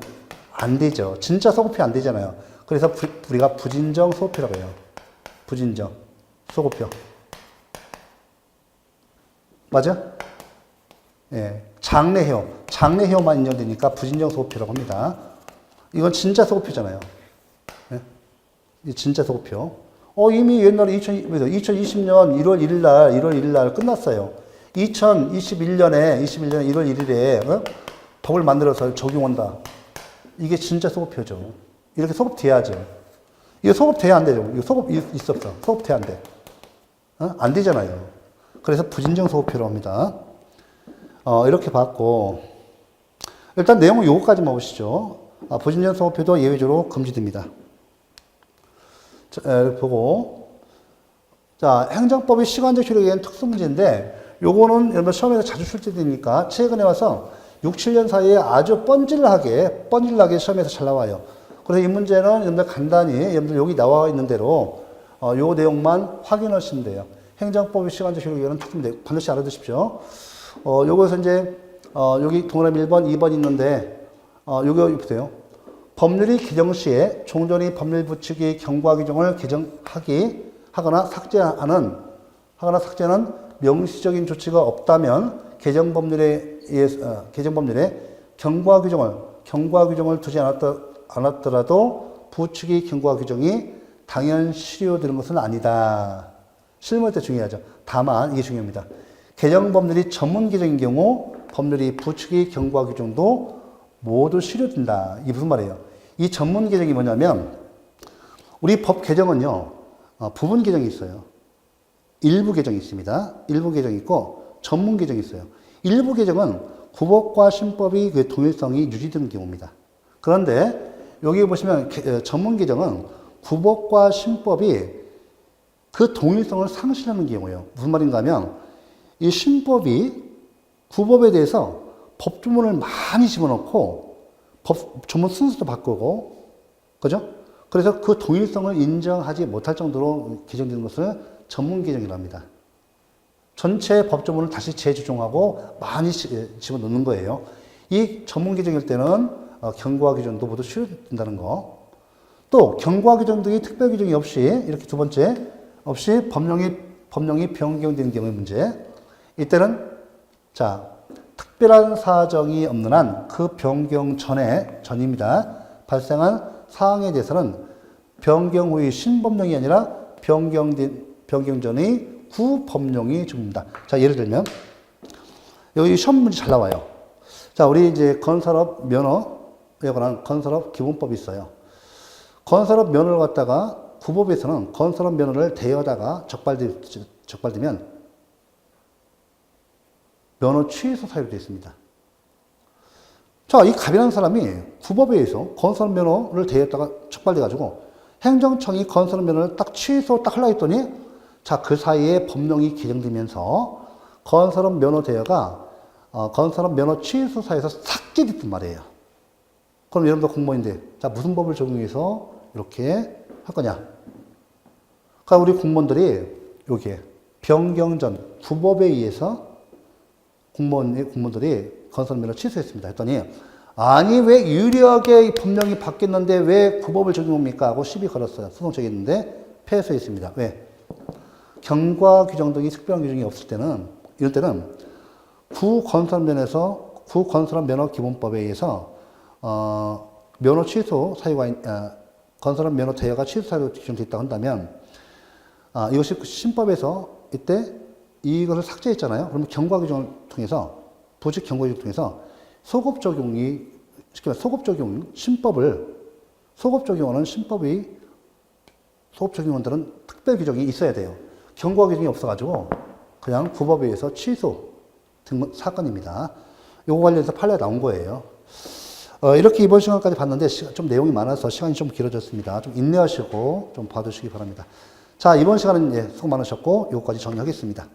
안 되죠. 진짜 소급이 안 되잖아요. 그래서 우리가 부진정 소급표라고 해요. 부진정 소급표. 맞아? 예. 장래해오만 인정되니까 부진정 소급표라고 합니다. 이건 진짜 소급표잖아요. 예? 이 진짜 소급표. 이미 옛날에 2020년 1월 1일 날 끝났어요. 2021년에 1월 1일에 법을 만들어서 적용한다. 이게 진짜 소급표죠. 이렇게 소급돼야죠. 이거 소급돼야 안 되죠. 이거 소급 있어 없어? 소급돼야 안 돼. 안 되잖아요. 그래서 부진정 소급표라고 합니다. 이렇게 봤고, 일단 내용은 요거까지만 보시죠. 부진정 소급표도 예외적으로 금지됩니다. 자, 이렇게 보고, 자, 행정법의 시간적 효력에 대한 특수 문제인데, 요거는 여러분 시험에서 자주 출제되니까 최근에 와서 6, 7년 사이에 아주 뻔질나게 시험에서 잘 나와요. 그래서 이 문제는 여러분들 간단히, 여러분들 여기 나와 있는 대로, 요 내용만 확인하시면 돼요. 행정법의 시간적 효력에 대한 특수 문제 반드시 알아두십시오. 요거에서 이제, 여기 동그라미 1번, 2번 있는데, 요거 보세요. 법률이 개정 시에 종전의 법률 부칙의 경과 규정을 하거나 삭제하는 명시적인 조치가 없다면 개정 법률에 경과 규정을 두지 않았더라도 부칙의 경과 규정이 당연 실효되는 것은 아니다. 실무할 때 중요하죠. 다만 이게 중요합니다. 개정 법률이 전문 개정인 경우 법률이 부칙의 경과 규정도 모두 실효된다. 이게 무슨 말이에요? 이 전문 개정이 뭐냐면 우리 법 개정은요. 부분 개정이 있어요. 일부 개정이 있습니다. 일부 개정이 있고 전문 개정이 있어요. 일부 개정은 구법과 신법의 그 동일성이 유지되는 경우입니다. 그런데 여기 보시면 전문 개정은 구법과 신법이 그 동일성을 상실하는 경우예요. 무슨 말인가 하면 이 신법이 구법에 대해서 법조문을 많이 집어넣고 법조문 순서도 바꾸고 그죠? 그래서 그 동일성을 인정하지 못할 정도로 개정되는 것을 전문 개정이라고 합니다. 전체 법조문을 다시 재조정하고 많이 집어넣는 거예요. 이 전문 개정일 때는 경과 규정도 모두 실효된다는 거. 또 경과 규정 등의 특별 규정이 없이 이렇게 두 번째 없이 법령이 변경되는 경우의 문제. 이때는 자 특별한 사정이 없는 한 그 변경 전입니다. 발생한 사항에 대해서는 변경 후의 신법령이 아니라 변경 전의 구법령이 적용된다. 자, 예를 들면, 여기 시험 문제 잘 나와요. 자, 우리 이제 건설업 면허에 관한 건설업 기본법이 있어요. 건설업 면허를 갖다가 구법에서는 건설업 면허를 대여다가 적발되면 면허 취소 사유로 되어 있습니다. 자, 이 갑이라는 사람이 구법에 의해서 건설업 면허를 대여했다가 적발돼가지고 행정청이 건설업 면허를 딱 취소 딱 하려고 했더니 자, 그 사이에 법령이 개정되면서 건설업 면허 대여가 건설업 면허 취소 사유에서 삭제됐단 말이에요. 그럼 여러분들 공무원인데 자, 무슨 법을 적용해서 이렇게 할 거냐? 그러니까 우리 공무원들이 여기에 변경 전 구법에 의해서 공무원들이 건설면허 취소했습니다. 했더니 아니 왜 유리하게 법령이 바뀌었는데 왜 구법을 적용합니까? 하고 시비 걸었어요. 소송 제기했는데 패소했습니다. 왜? 경과 규정 등의 특별한 규정이 없을 때는 이럴 때는 구건설업 면허 기본법에 의해서 면허 취소 사유가 건설업 면허 대여가 취소 사유로 규정되어 있다고 한다면 이것이 신법에서 이때 이것을 삭제했잖아요. 그러면 경과 규정을 통해서 부칙 경과 규정을 통해서 소급 적용하는 신법의 소급 적용원들은 특별 규정이 있어야 돼요. 경과 규정이 없어가지고 그냥 구법에 의해서 취소된 사건입니다. 요거 관련해서 판례가 나온 거예요. 이렇게 이번 시간까지 봤는데 좀 내용이 많아서 시간이 좀 길어졌습니다. 좀 인내하시고 좀 봐주시기 바랍니다. 자, 이번 시간은 수고 많으셨고 요거까지 정리하겠습니다.